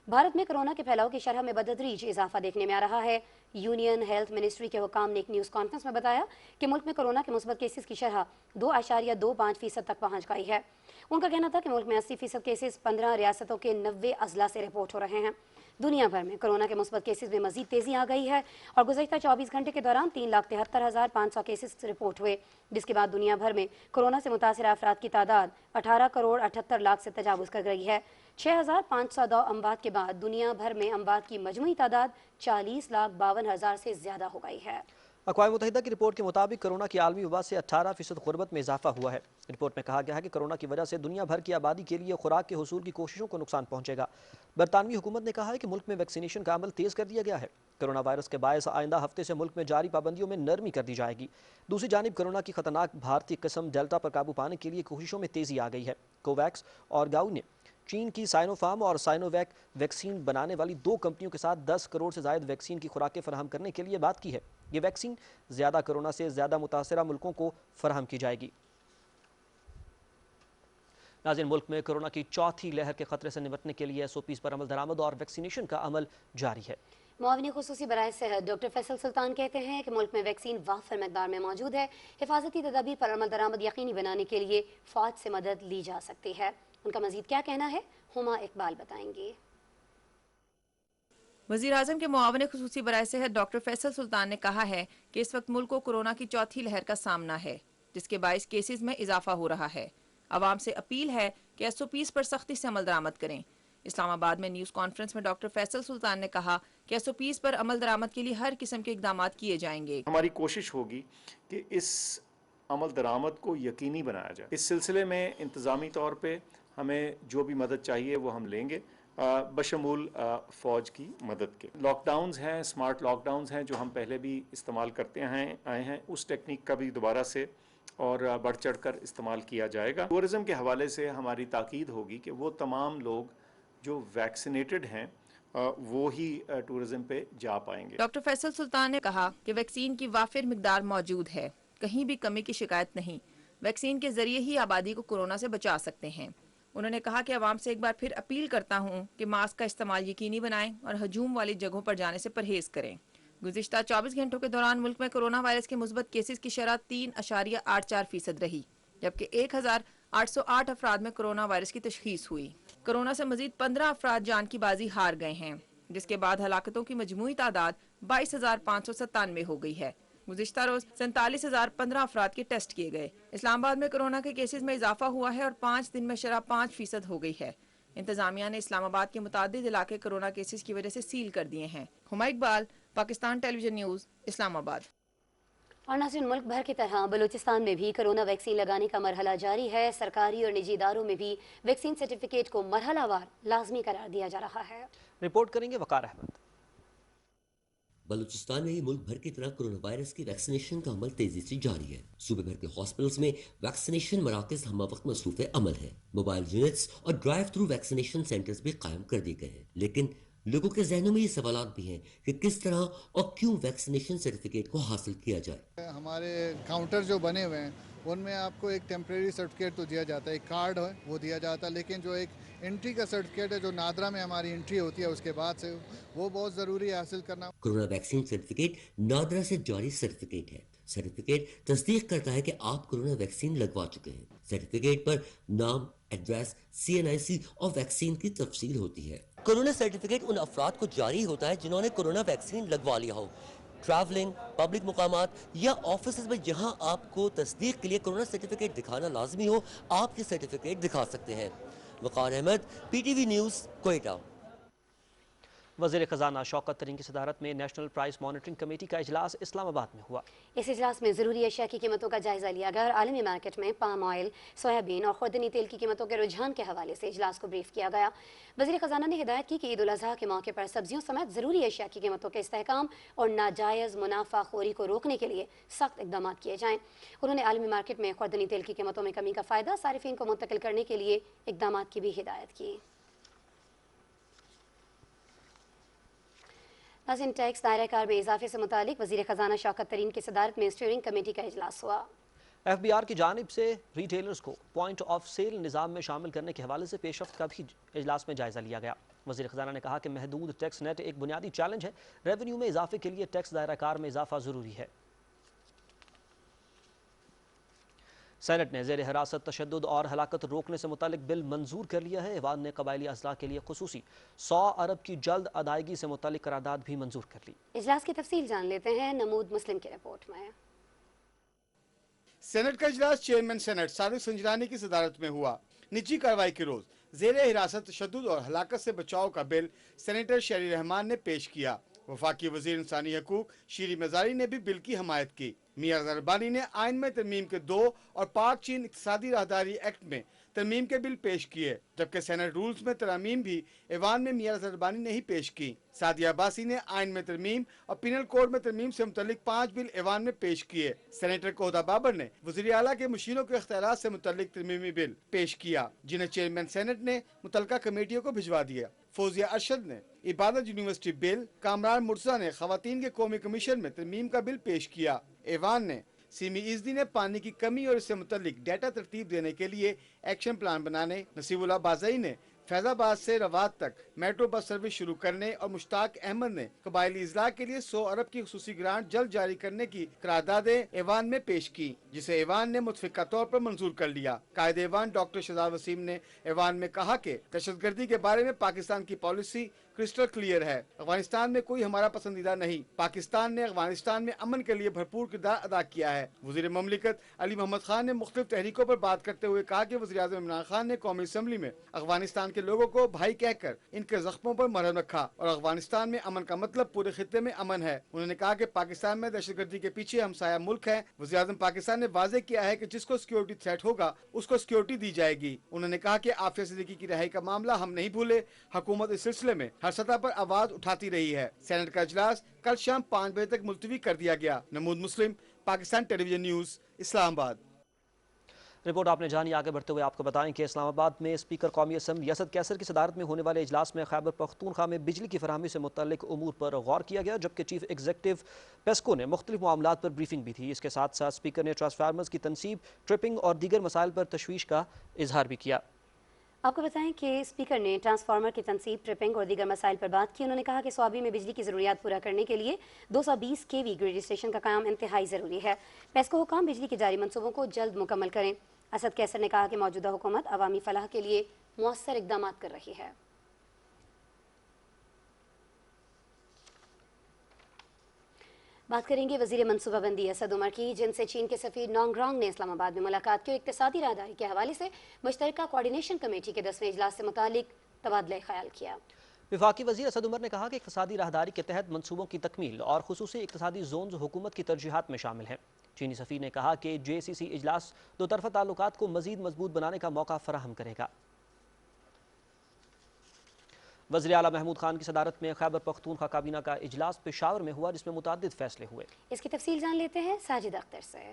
भारत में कोरोना के फैलाव की शरह में बतदरीज इजाफा देखने में आ रहा है। यूनियन हेल्थ मिनिस्ट्री के हुकाम ने एक न्यूज़ कॉन्फ्रेंस में बताया कि मुल्क में कोरोना के मुस्बत केसेस की शरह 2.25% तक पहुँच गई है। उनका कहना था कि मुल्क में 80% केसेस 15 रियासतों के 90 अजला से रिपोर्ट हो रहे हैं। दुनिया भर में कोरोना के मुस्बत केसेस में मजीद तेज़ी आ गई है और गुज़श्ता 24 घंटे के दौरान 3,73,500 केसेस रिपोर्ट हुए, जिसके बाद दुनिया भर में कोरोना से मुतासिर अफराद की तादाद 18,78,00,000 से तजावुज़ कर गई है। 6,502 अमवात के बाद दुनिया भर में अमवात की मजमूई तादाद 40,52,000 से ज़्यादा हो गई है। अक़वाम मुत्तहिदा की रिपोर्ट के मुताबिक कोरोना की आलमी वबा से 18% गुर्बत में इजाफा हुआ है। रिपोर्ट में कहा गया है कि कोरोना की वजह से दुनिया भर की आबादी के लिए खुराक के हुसूल की कोशिशों को नुकसान पहुंचेगा। बरतानवी हुकूमत ने कहा है कि मुल्क में वैक्सीनेशन का अमल तेज़ कर दिया गया है। कोरोना वायरस के बायस आइंदा हफ्ते से मुल्क में जारी पाबंदियों में नरमी कर दी जाएगी। दूसरी जानिब कोरोना की खतरनाक भारतीय किस्म डेल्टा पर काबू पाने के लिए कोशिशों में तेज़ी आ गई है। कोवैक्स और गाउ ने चीन की साइनोफार्म और साइनोवैक वैक्सीन बनाने वाली 2 कंपनियों के साथ 10 करोड़ से ज़ायद वैक्सीन की खुराकें फराहम करने के लिए बात की है। ये वैक्सीन ज़्यादा कोरोना से ज़्यादा मुतासरा मुल्कों को फराहम की जाएगी। नाज़रीन, मुल्क में कोरोना की चौथी लहर के खतरे से निपटने के लिए SOPs पर अमल दरामद और वैक्सीनेशन का अमल जारी है। मुआविन खुसूसी बराए सेहत डॉक्टर फैसल सुल्तान कहते हैं कि मुल्क में वैक्सीन वाफिर मकदार में मौजूद है। हिफाजती तदाबीर पर अमल दरामद यकीनी बनाने के लिए फ़ौज से मदद ली जा सकती है। उनका मजीद क्या कहना है, हुमा इकबाल बताएंगे। वज़ीर आज़म के मुआविन खुसूसी बराए सेहत डॉक्टर फैसल सुल्तान ने कहा है कि इस वक्त मुल्क को कोरोना की चौथी लहर का सामना है, जिसके बाइस केसेस में इजाफा हो रहा है। आवाम से अपील है कि SOPs पर सख्ती से अमल दरामद करें। इस्लामाबाद में न्यूज़ कॉन्फ्रेंस में डॉक्टर फैसल सुल्तान ने कहा कि SOPs पर अमल दरामद के लिए हर किस्म के इकदाम किए जाएंगे। हमारी कोशिश होगी कि इस अमल दरामद को यकीनी बनाया जाए। इस सिलसिले में इंतज़ामी तौर पर हमें जो भी मदद चाहिए वो हम लेंगे, बशमूल फ़ौज की मदद के। लॉकडाउन्स हैं, स्मार्ट लॉकडाउन्स हैं जो हम पहले भी इस्तेमाल करते आए हैं, उस टेक्निक का भी दोबारा से और बढ़ चढ़ कर इस्तेमाल किया जाएगा। टूरिज़म के हवाले से हमारी ताकीद होगी कि वो तमाम लोग जो वैक्सीनेटेड हैं वो ही टूरिज़म पे जा पाएंगे। डॉक्टर फैसल सुल्तान ने कहा कि वैक्सीन की वाफिर मिकदार मौजूद है, कहीं भी कमी की शिकायत नहीं। वैक्सीन के जरिए ही आबादी को कोरोना से बचा सकते हैं। उन्होंने कहा कि आवाम से एक बार फिर अपील करता हूँ कि मास्क का इस्तेमाल यकीनी बनाएं और हजूम वाली जगहों पर जाने से परहेज करें। गुज़िश्ता 24 घंटों के दौरान मुल्क में कोरोना वायरस के मुस्बत केसेस की शरह 3.84% रही, जबकि 1,808 अफराद में कोरोना वायरस की तशखीस हुई। कोरोना से मजीद 15 अफराद जान की बाजी हार गए हैं, जिसके बाद हलाकतों की मजमूई तादाद 22,597 हो गई है। गुज़िश्ता रोज 47,015 अफराद के टेस्ट किए गए। इस्लामाबाद में कोरोना के केसेस में इजाफा हुआ है और 5 दिन में शरह 5% हो गई है। इंतजामिया ने इस्लामाबाद के मुतादिद इलाके कोरोना केसेस की वजह से सील कर दिए हैं। Huma Iqbal, Pakistan television news, Islamabad. और नाज़रीन, मुल्क भर की तरह बलूचिस्तान में भी कोरोना वैक्सीन लगाने का मरहला जारी है। सरकारी और निजी इदारों में भी वैक्सीन सर्टिफिकेट को मरहलावार लाजमी करार दिया जा रहा है। रिपोर्ट करेंगे वकार अहमद। बलूचिस्तान में मुल्क भर की तरह कोरोना वायरस की वैक्सीनेशन का अमल तेजी से जारी है। सूबे भर के हॉस्पिटल्स में वैक्सीनेशन मराकज हम वक्त मसरूफ अमल है। मोबाइल यूनिट्स और ड्राइव थ्रू वैक्सीनेशन सेंटर्स भी कायम कर दिए गए हैं, लेकिन लोगों के जहनों में ये सवालात भी हैं कि किस तरह और क्यों वैक्सीनेशन सर्टिफिकेट को हासिल किया जाए। हमारे काउंटर जो बने हुए हैं उनमें आपको एक टेम्परेरी सर्टिफिकेट तो दिया जाता है, एक कार्ड है वो दिया जाता है, लेकिन जो एक एंट्री का सर्टिफिकेट है जो नादरा में हमारी एंट्री होती है उसके बाद से वो बहुत ज़रूरी है हासिल करना। कोरोना वैक्सीन सर्टिफिकेट नादरा से जारी सर्टिफिकेट है। सर्टिफिकेट तस्दीक करता है कि आप कोरोना वैक्सीन लगवा चुके हैं। सर्टिफिकेट पर नाम, एड्रेस, CNIC और वैक्सीन की तफसील होती है। कोरोना सर्टिफिकेट उन अफराद को जारी होता है जिन्होंने कोरोना वैक्सीन लगवा लिया हो। ट्रैवलिंग, पब्लिक मुकामात या ऑफिस में जहां आपको तस्दीक के लिए कोरोना सर्टिफिकेट दिखाना लाजमी हो, आप ये सर्टिफिकेट दिखा सकते हैं। वकार अहमद, PTV न्यूज़, कोयटा। वज़ीर ख़जाना शौकत तरीन की सदारत में नेशनल प्राइस मॉनिटरिंग कमेटी का इजलास इस्लामाबाद में हुआ। इस इजलास में ज़रूरी अशिया की कीमतों का जायजा लिया गया और आलमी मार्केट में पाम ऑयल, सोयाबीन और खुर्दनी तेल की कीमतों के रुझान के हवाले से इजलास को ब्रीफ किया गया। वज़ीर ख़जाना ने हिदायत की कि ईद उल अज़हा के मौके पर सब्जियों समेत ज़रूरी अशिया की कीमतों के इस्तेहकाम और नाजायज़ मुनाफाखोरी को रोकने के लिए सख्त इक़दाम किए जाएँ। उन्होंने आलमी मार्केट में खुर्दनी तेल की कीमतों में कमी का फ़ायदा सारिफीन को मुंतकिल करने के लिए इक़दाम की भी हिदायत की। नाज़रीन, टैक्स दायरा कार में इजाफे से मुतालिक वज़ीर ख़जाना शौकत तरीन की सदारत में स्टीयरिंग कमेटी का इजलास हुआ। FBR की जानिब से रिटेलर्स को पॉइंट ऑफ सेल निज़ाम में शामिल करने के हवाले से पेशरफ्त का भी इजलास में जायजा लिया गया। वज़ीर ख़जाना ने कहा कि महदूद टैक्स नेट एक बुनियादी चैलेंज है। रेवेन्यू में इजाफे के लिए टैक्स दायरा कार में इजाफा ज़रूरी है। सेनेट ने ज़ेर हिरासत तशद्दुद और हलाकत रोकने से मुतालिक बिल मंजूर कर लिया है। ऐवान ने कबायली अज़ला के लिए खुसूसी 100 अरब की जल्द अदायगी से मुतालिक करारदाद भी मंजूर कर ली। इजलास की तफसील जान लेते हैं नमूद मुस्लिम की रिपोर्ट में। सेनेट का इजलास चेयरमैन सेनेट सादिक संजरानी की सदारत में हुआ। निजी कार्रवाई के रोज ज़ेर हिरासत तशद्दुद और हलाकत से बचाव का बिल सेनेटर शहरी रहमान ने पेश किया। वफाकी वजीर इंसानी हकूक शीरी मजारी ने भी बिल की हमायत की। मियां ज़रबानी ने आइन में तरमीम के 2 और पाक चीन इक़्तिसादी राहदारी एक्ट में तरमीम के बिल पेश किए, जबकि सेनेट रूल्स में तरमीम भी ऐवान में मियां ज़रबानी ने ही पेश की। सादिया अब्बासी ने आइन में तरमीम और पिनल कोड में तरमीम से मुतल्लिक 5 बिल ऐवान में पेश किए। सेनेटर कोहदा बाबर ने वज़ीर आला के मुशीरों के इख्तियारात से मुतल्लिक तरमीमी बिल पेश किया, जिन्हें चेयरमैन सेनेट ने मुतल्लिका कमेटियों को भिजवा दिया। फौजिया अरशद ने इबादत यूनिवर्सिटी बिल, कामरान मुर्तज़ा ने खवातीन के कौमी कमीशन में तरमीम का बिल पेश किया। ऐवान ने सीमी इज़दी ने पानी की कमी और इससे मुतल्लिक डेटा तरतीब देने के लिए एक्शन प्लान बनाने, नसीबुल्लाह बाज़ई ने फैजाबाद से रवात तक मेट्रो बस सर्विस शुरू करने और मुश्ताक अहमद ने कबायली इजला के लिए 100 अरब की खुसूसी ग्रांट जल्द जारी करने की करारदादें ऐवान में पेश की, जिसे ऐवान ने मुतफिका तौर पर मंजूर कर लिया। कायदे ऐवान डॉक्टर शहजाद वसीम ने ऐवान में कहा कि दहशतगर्दी के बारे में पाकिस्तान की पॉलिसी क्रिस्टल क्लियर है। अफगानिस्तान में कोई हमारा पसंदीदा नहीं। पाकिस्तान ने अफगानिस्तान में अमन के लिए भरपूर किरदार अदा किया है। वज़ीर ममलिकत अली मोहम्मद खान ने मुख्तलिफ तहरीकों पर बात करते हुए कहा कि वज़ीर आज़म इमरान खान ने कौमी असम्बली में अफगानिस्तान के लोगों को भाई कहकर इनके जख्मों पर मरहम रखा और अफगानिस्तान में अमन का मतलब पूरे खित्ते में अमन है। उन्होंने कहा कि पाकिस्तान में दहशतगर्दी के पीछे हमसाया मुल्क है। वज़ीर आज़म पाकिस्तान ने वाज़ेह किया है कि जिसको सिक्योरिटी थ्रेट होगा उसको सिक्योरिटी दी जाएगी। उन्होंने कहा कि आफिया सिद्दीकी की रिहाई का मामला हम नहीं भूले। हुकूमत इस सिलसिले में हर सतह पर आवाज उठाती रही है। सेनेट का इजलास कल शाम 5 बजे तक मुलतवी कर दिया गया। नमूद मुस्लिम, Pakistan television news, Islamabad. Report आपने जानी। आगे बढ़ते हुए आपको बताएं कि इस्लामाबाद में स्पीकर कौमी असम्बली असद कैसर की सदारत में होने वाले इजलास में खैबर पख्तूनख्वा में बिजली की फराहमी से मुतल्लिक उमूर पर गौर किया गया, जबकि चीफ एग्जीक्यूटिव पेस्को ने मुख्तलिफ मामलात पर ब्रीफिंग भी थी। इसके साथ साथ स्पीकर ने ट्रांसफार्मर्स की तनसीब, ट्रिपिंग और दीगर मसाइल पर तशवीश का इजहार भी किया। आपको बताएं कि स्पीकर ने ट्रांसफार्मर की तनसीब, ट्रिपिंग और दीगर मसाइल पर बात की। उन्होंने कहा कि स्वाबी में बिजली की ज़रूरियात पूरा करने के लिए 220 kV ग्रिड स्टेशन का काम इंतहाई ज़रूरी है। पेस्को हुकाम बिजली के जारी मनसूबों को जल्द मुकम्मल करें। असद कैसर ने कहा कि मौजूदा हुकूमत अवामी फलाह के लिए मौसर इक़दाम कर रही है। बात करेंगे वज़ीर मनसूबाबंदी असद उमर की, जिनसे चीन के सफ़ीर नोंगरोंग ने इस्लामाबाद में मुलाकात की और इक़्तिसादी राहदारी के हवाले से मुश्तरका कोऑर्डिनेशन कमेटी के 10वें इजलास से मुतालिक तबादला ख्याल किया। वफाकी वज़ीर असद उमर ने कहा कि इक़्तिसादी राहदारी के तहत मनसूबों की तकमील और खुसूसी इक़्तिसादी जोन्स हुकूमत की तरजीहात में शामिल हैं। चीनी सफ़ीर ने कहा कि JCC इजलास दो तरफ़ा ताल्लुकात को मज़ीद मजबूत बनाने का मौका फराहम करेगा। वज़ीर आला महमूद खान की सदारत में खैबर पख्तूनख्वा काबीना का इजलास पेशावर में हुआ, जिसमें मुताद्दिद फैसले हुए। इसकी तफसील जान लेते हैं साजिद अख्तर से।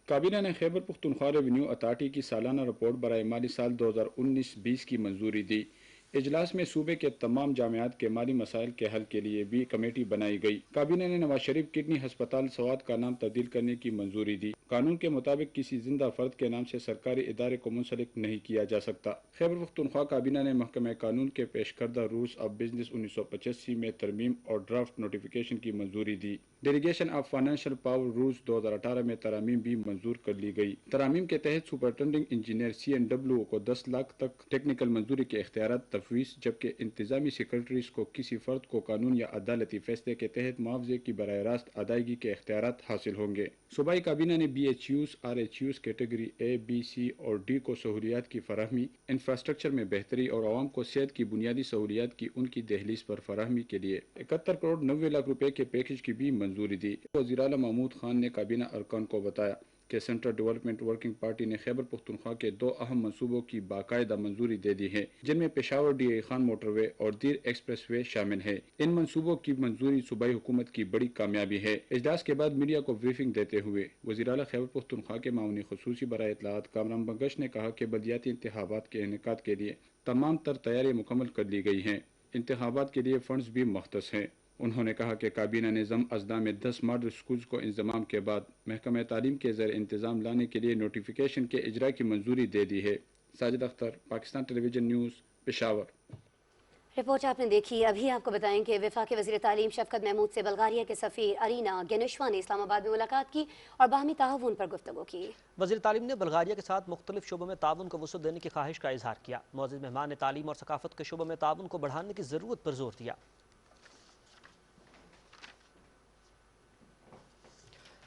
काबीना ने खैबर पख्तूनख्वा रेवेन्यू अथॉरिटी की सालाना रिपोर्ट बराए माली साल 2019-20 की मंजूरी दी। इजलास में सूबे के तमाम जामियात के माली मसाइल के हल के लिए भी कमेटी बनाई गई। काबीना ने नवाज शरीफ किडनी हस्पताल सवात का नाम तब्दील करने की मंजूरी दी। कानून के मुताबिक किसी जिंदा फर्द के नाम से सरकारी इदारे को मुंसलिक नहीं किया जा सकता। खैबर पख्तूनख्वा काबीना ने महकमा कानून के पेश करदा रूल्स ऑफ बिजनेस 1985 में तरमीम और ड्राफ्ट नोटिफिकेशन की मंजूरी दी। Delegation of financial power rules 2018 में तरामीम भी मंजूर कर ली गई। तरामीम के तहत सुपरिटेंडिंग इंजीनियर CNW को 10 लाख तक टेक्निकल मंजूरी के इख्तियारात तफवीज़, जबकि इंतजामी सेक्रेटरीज को किसी फर्द को कानून या अदालती फैसले के तहत मुआवजे की बराह रास्त अदायगी के इख्तियारात हासिल होंगे। सूबाई काबीना ने BHUs, RHUs category A, B, C और D को सहूलियात की फराहमी, इंफ्रास्ट्रक्चर में बेहतरी और आवाम को सेहत की बुनियादी सहूलियात की उनकी दहलीज पर फराहमी के लिए 71 करोड़ 90 लाख रुपए के पैकेज की भी मंजूरी दी। वज़ीर आला महमूद खान ने काबीना अरकान को बताया कि सेंट्रल डेवलपमेंट वर्किंग पार्टी ने खैबर पख्तूनख्वा के 2 अहम मंसूबों की बाकायदा मंजूरी दे दी है, जिनमें पेशावर DI खान मोटरवे और दीर एक्सप्रेस वे शामिल है। इन मंसूबों की मंजूरी सूबाई हुकूमत की बड़ी कामयाबी है। इजलास के बाद मीडिया को ब्रीफिंग देते हुए वज़ीर आला खैबर पख्तूनख्वा के मामूनी खुसूसी बराए इत्तलाआत कामरान बंगश ने कहा कि बलदियाती इंतखाबात के इनेकाद के लिए तमाम तर तैयारियां मुकम्मल कर ली गई हैं। इंतखाबात के लिए फंड्स भी मुख्तस हैं। उन्होंने कहा कि काबीना ने ज़म अजदा में 10 मॉडल स्कूल्स को इंतजाम के बाद महकमा तालीम के ज़र इंतज़ाम लाने के लिए नोटिफिकेशन के इजरा की मंजूरी दे दी है। Sajid Akhtar, Pakistan television news, Peshawar. Report आपने देखी। अभी आपको बताएं कि वफाकी वज़ीर तालीम शफकत महमूद से बल्गारिया के सफ़ीर अरीना गेनुशवा ने इस्लामाबाद में मुलाकात की और बाहमी ताउन पर गुफ्तगू की। वज़ीर तालीम ने बल्गारिया के साथ मुख्तलिफ शोबों में ताउन को वसअत देने की ख्वाहिश का इजहार किया। मुअज़्ज़िज़ मेहमान ने तालीम और सकाफत के शोबों में ताउन को बढ़ाने की ज़रूरत पर जोर दिया।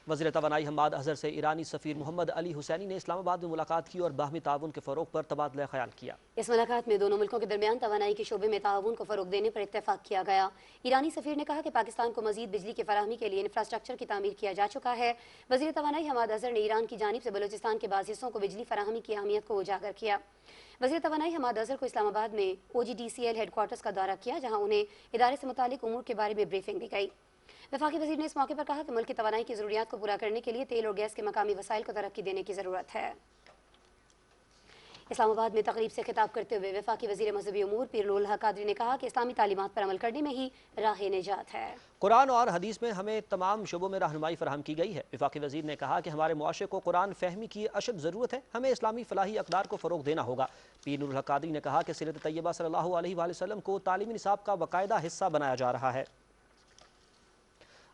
वज़ीर तवानाई हम्माद अजहर से ईरानी सफ़ीर मोहम्मद अली हुसैनी ने इस्लामाबाद में मुलाकात की और बाहमी ताउन के फ़रोग़ पर तबादला ख्याल किया। इस मुलाकात में दोनों मुल्कों के दरमियान तवानाई के शोबे में ताउन को फ़रोग़ देने पर इत्तेफाक किया गया। ईरानी सफ़ीर ने कहा कि पाकिस्तान को मज़ीद बिजली की फराहमी के लिए इंफ्रास्ट्रक्चर की तामीर किया जा चुका है। वज़ीर तवानाई हम्माद अजहर ने ईरान की जानिब से बलूचिस्तान के बाज़ हिस्सों को बिजली फराहमी की अहमियत को उजागर किया। वज़ीर तवानाई हम्माद अजहर को इस्लामाबाद में OGDCL हेडक्वार्टर्स का दौरा किया, जहाँ उन्हें इदारे से मुतालिक उमूर के बारे में ब्रीफिंग दी गई। वफाकी वज़ीर ने इस मौके पर कहा कि मुल्क की तवानाई की ज़रूरियात को पूरा करने के लिए तेल और गैस के मकामी वसाइल को तरक्की देने की ज़रूरत है। इस्लामाबाद में तकरीब से खिताब करते हुए वफाकी वज़ीर मज़हबी उमूर पीर उल हक कादरी ने कहा कि इस्लामी तालीमात पर अमल करने में ही राह निजात है। कुरान और हदीस में हमें तमाम शोबों में रहनुमाई फराहम की गई है। वफाकी वज़ीर ने कहा कि हमारे मुआशरे को कुरान फहमी की अशद ज़रूरत है। हमें इस्लामी फलाही अक़दार को फ़रोग़ देना होगा। पीर उल हक कादरी ने कहा कि सीरत तैयबा सल्लल्लाहु अलैहि वसल्लम को तालीमी निसाब का बाकायदा हिस्सा बनाया जा रहा है।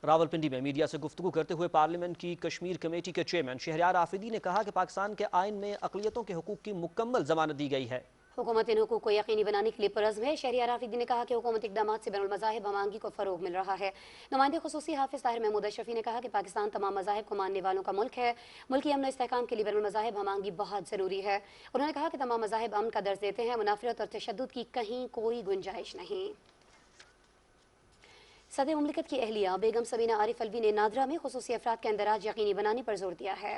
रावलपिंडी में मीडिया से गुफ्तगू करते हुए पार्लियामेंट की कश्मीर कमेटी के चेयरमैन शहरयार आफरीदी ने कहा कि पाकिस्तान के आइन में अक़लियतों के हुकूक की मुकम्मल ज़मानत दी गई है। हुकूमत इन हुकूक को यकीनी बनाने के लिए पुरज़्म है। शहरयार आफरीदी ने कहा कि हुकूमत इक़दामात से बैनुल मज़ाहिब हमांगी को फ़रोग़ मिल रहा है। नुमाइंदे खुसूसी हाफिज़ ताहिर महमूद अशरफी ने कहा कि पाकिस्तान तमाम मज़ाहिब को मानने वालों का मुल्क है। मुल्की अमन इस्तेहकाम के लिए बैनुल मज़ाहिब हमांगी बहुत ज़रूरी है। उन्होंने कहा कि तमाम मज़ाहिब अमन का दर्ज देते हैं, मुनाफरत और तशद्दुद की कहीं कोई गुंजाइश नहीं। सदर मुमलिकत की अहलिया बेगम सबीना आरिफ अलवी ने नादरा में खुसूसी अफराद के अंदराज यकीनी बनाने पर जोर दिया है।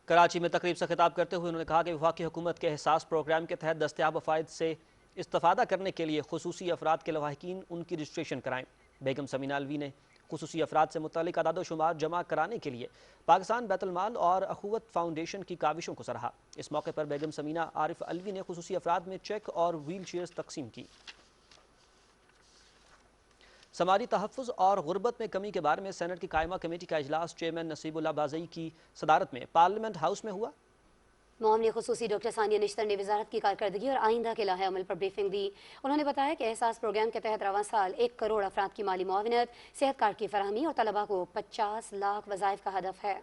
कराची में तकरीब से खिताब करते हुए उन्होंने कहा कि वफाकी हुकूमत के एहसास प्रोग्राम के तहत दस्तयाब फ़ायद से इस्तिफ़ादा करने के लिए खुसूसी अफराद के लवाहिकीन उनकी रजिस्ट्रेशन कराएं। बेगम सबीना अलवी ने खुसूसी अफराद से मुतल्लिक अदाद व शुमार जमा कराने के लिए पाकिस्तान बैतुल-माल और अखुवत फाउंडेशन की काविशों को सराहा। इस मौके पर बेगम सबीना आरिफ अलवी ने खुसूसी अफराद में चेक और व्हील चेयर्स तकसीम की। समाजी तहफ़्फ़ुज़ और गुर्बत में कमी के बारे में सेनेट की कायमा कमेटी का इजलास चेयरमैन नसीबुल्लाह बाज़ई की सदारत में पार्लियामेंट हाउस में हुआ। मामले खुसूसी डॉक्टर सानिया निश्तर ने वजारत की कारकर्दगी और आइंदा के लाहे अमल पर ब्रीफिंग दी। उन्होंने बताया कि एहसास प्रोग्राम के तहत रवां साल 1 करोड़ अफराद की माली मुआवनत, सेहत कार्ड की फराहमी और तलबा को 50 लाख वज़ाइफ का हदफ है।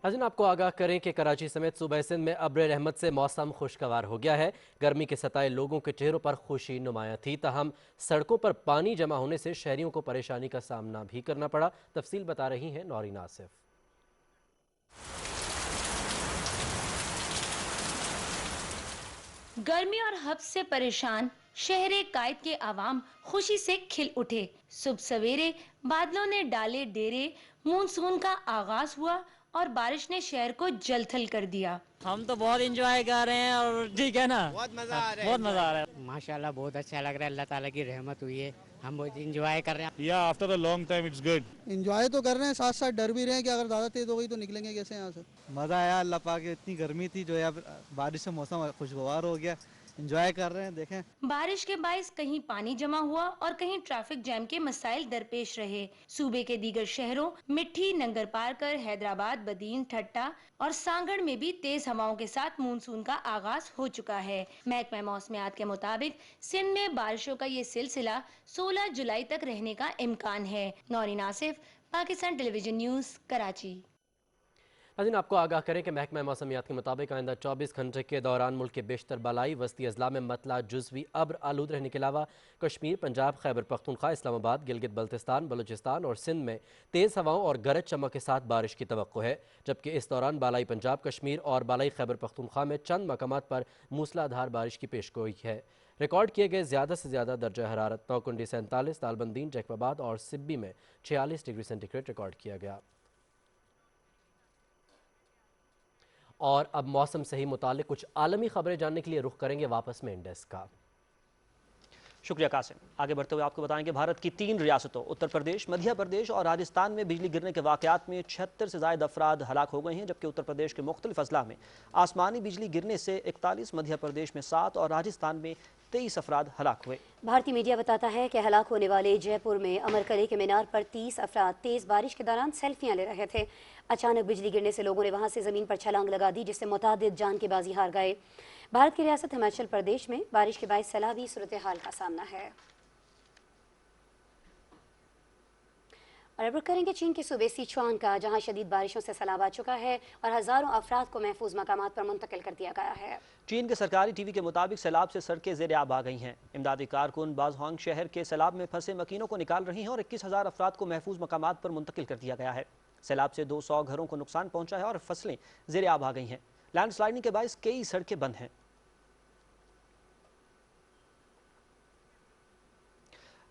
नाज़रीन, आपको आगाह करें कि कराची समेत सूबे सिंध में अब्र रहमत से मौसम खुशगवार हो गया है। गर्मी के सताए लोगों के चेहरों पर खुशी नुमायां थी, ताहम सड़कों पर पानी जमा होने से शहरियों को परेशानी का सामना भी करना पड़ा। तफसील बता रही हैं नौरीन आसिफ। गर्मी और हब्स से परेशान शहरे कायद के आवाम खुशी से खिल उठे। सुबह सवेरे बादलों ने डाले डेरे, मानसून का आगाज हुआ और बारिश ने शहर को जलथल कर दिया। हम तो बहुत एंजॉय कर रहे हैं और ठीक है ना, बहुत मजा आ रहा है, बहुत मजा आ रहा है। माशाल्लाह बहुत अच्छा लग रहा है, अल्लाह ताला की रहमत हुई है, हम बहुत एंजॉय कर रहे हैं। या after a long time it's good. Enjoy तो कर रहे हैं, साथ साथ डर भी रहे हैं कि अगर ज़्यादा तेज हो गई तो निकलेंगे कैसे यहाँ से। मज़ा आया, अल्लाह पाक की इतनी गर्मी थी जो यार बारिश से मौसम खुशगवार हो गया, एंजॉय कर रहे हैं। देखें बारिश के बाइस कहीं पानी जमा हुआ और कहीं ट्रैफिक जैम के मसाइल दरपेश रहे। सूबे के दीगर शहरों मिठी, नंगर पारकर, हैदराबाद, बदीन, ठट्टा और सांगड़ में भी तेज हवाओं के साथ मानसून का आगाज हो चुका है। महकमा मौसमियात के मुताबिक सिंध में बारिशों का ये सिलसिला 16 जुलाई तक रहने का इम्कान है। Naureen Asif, Pakistan television news, Karachi. नाज़रीन, आपको आगाह करें कि महकमा मौसमियात के मुताबिक आइंदा 24 घंटे के दौरान मुल्क के बेशतर बालाई वस्ती अजला में मतला जुज़वी अब्र आलूद रहने के अलावा कश्मीर, पंजाब, खैबर पख्तूनख्वा, इस्लामाबाद, गिलगित बल्तिस्तान, बलूचिस्तान और सिंध में तेज़ हवाओं और गरज चमक के साथ बारिश की तवक्को है, जबकि इस दौरान बालाई पंजाब, कश्मीर और बालाई खैबर पख्तूनख्वा में चंद मकामात पर मूसलाधार बारिश की पेशगोई है। रिकॉर्ड किए गए ज़्यादा से ज़्यादा दर्जा हरारत नौकुंडी 47, तालबंदीन, जैकबाबाद और सिब्बी में 46 डिग्री सेंटीग्रेड रिकॉर्ड किया गया। और अब मौसम से ही मुतालिक कुछ आलमी खबरें जानने के लिए रुख करेंगे वापस में इंडेक्स का। शुक्रिया कासिम। आगे बढ़ते हुए आपको बताएंगे भारत की 3 रियासतों उत्तर प्रदेश, मध्य प्रदेश और राजस्थान में बिजली गिरने के वाकयात में 76 से ज़ायद अफराद हलाक हो गए हैं, जबकि उत्तर प्रदेश के मुख्तलिफ अजला में आसमानी बिजली गिरने से 41, मध्य प्रदेश में 7 और राजस्थान में 23 अफराद हलाक हुए। भारतीय मीडिया बताता है कि हलाक होने वाले जयपुर में अमरकली के मीनार पर 30 अफराद तेज़ बारिश के दौरान सेल्फियां ले रहे थे। अचानक बिजली गिरने से लोगों ने वहां से ज़मीन पर छलांग लगा दी, जिससे मुतादिद जान की बाजी हार गए। भारत की रियासत हिमाचल प्रदेश में बारिश के बायस सैलाबी सूरत हाल का सामना है। और अब करेंगे चीन के सूबे सिचुआन का, जहां शदीद बारिशों से सैलाब आ चुका है और हज़ारों अफराद को महफूज मकामात पर मुंतकिल कर दिया गया है। चीन के सरकारी टीवी के मुताबिक सैलाब से सड़कें ज़ेर-ए-आब आ गई हैं। इमदादी कारकुन बाज़होंग शहर के सैलाब में फंसे मकीनों को निकाल रही हैं और 21,000 अफराद को महफूज मकामात पर मुंतकिल कर दिया गया है। सैलाब से 200 घरों को नुकसान पहुंचा है और फसलें ज़ेर-ए-आब आ गई हैं। लैंडस्लाइडिंग के बायस कई सड़कें बंद हैं।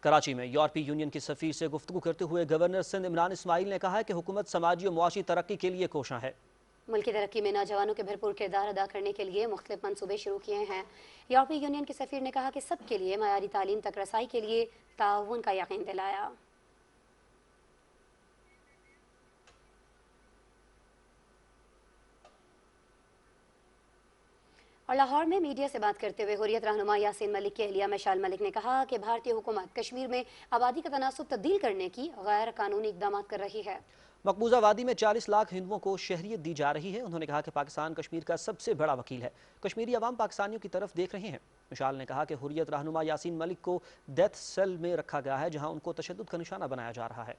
कराची में यूरोपीय यूनियन की सफीर से गुफ्तगू करते हुए गवर्नर सिंध इमरान इस्माइल ने कहा है कि हुकूमत समाजी और मुआशी तरक्की के लिए कोशां है। मुल्क की तरक्की में नौजवानों के भरपूर किरदार अदा करने के लिए मुख्तलिफ मंसूबे शुरू किए हैं। यूरोपीय यूनियन के सफीर ने कहा कि सबके लिए मयारी तालीम तक रसाई के लिए ताउन का यकीन दिलाया। और लाहौर में मीडिया से बात करते हुए हुर्रियत रहनुमा यासीन मलिक की अहलिया मैशाल मलिक ने कहा कि भारतीय हुकूमत कश्मीर में आबादी का तनासुब तब्दील करने की गैर कानूनी इक़दाम कर रही है। मकबूजा वादी में 40 लाख हिंदुओं को शहरियत दी जा रही है। उन्होंने कहा कि पाकिस्तान कश्मीर का सबसे बड़ा वकील है। कश्मीरी अवाम पाकिस्तानियों की तरफ देख रहे हैं। मिशाल ने कहा कि हुर्रियत रहनुमा यासीन मलिक को डेथ सेल में रखा गया है, जहां उनको तशद्दुद का निशाना बनाया जा रहा है।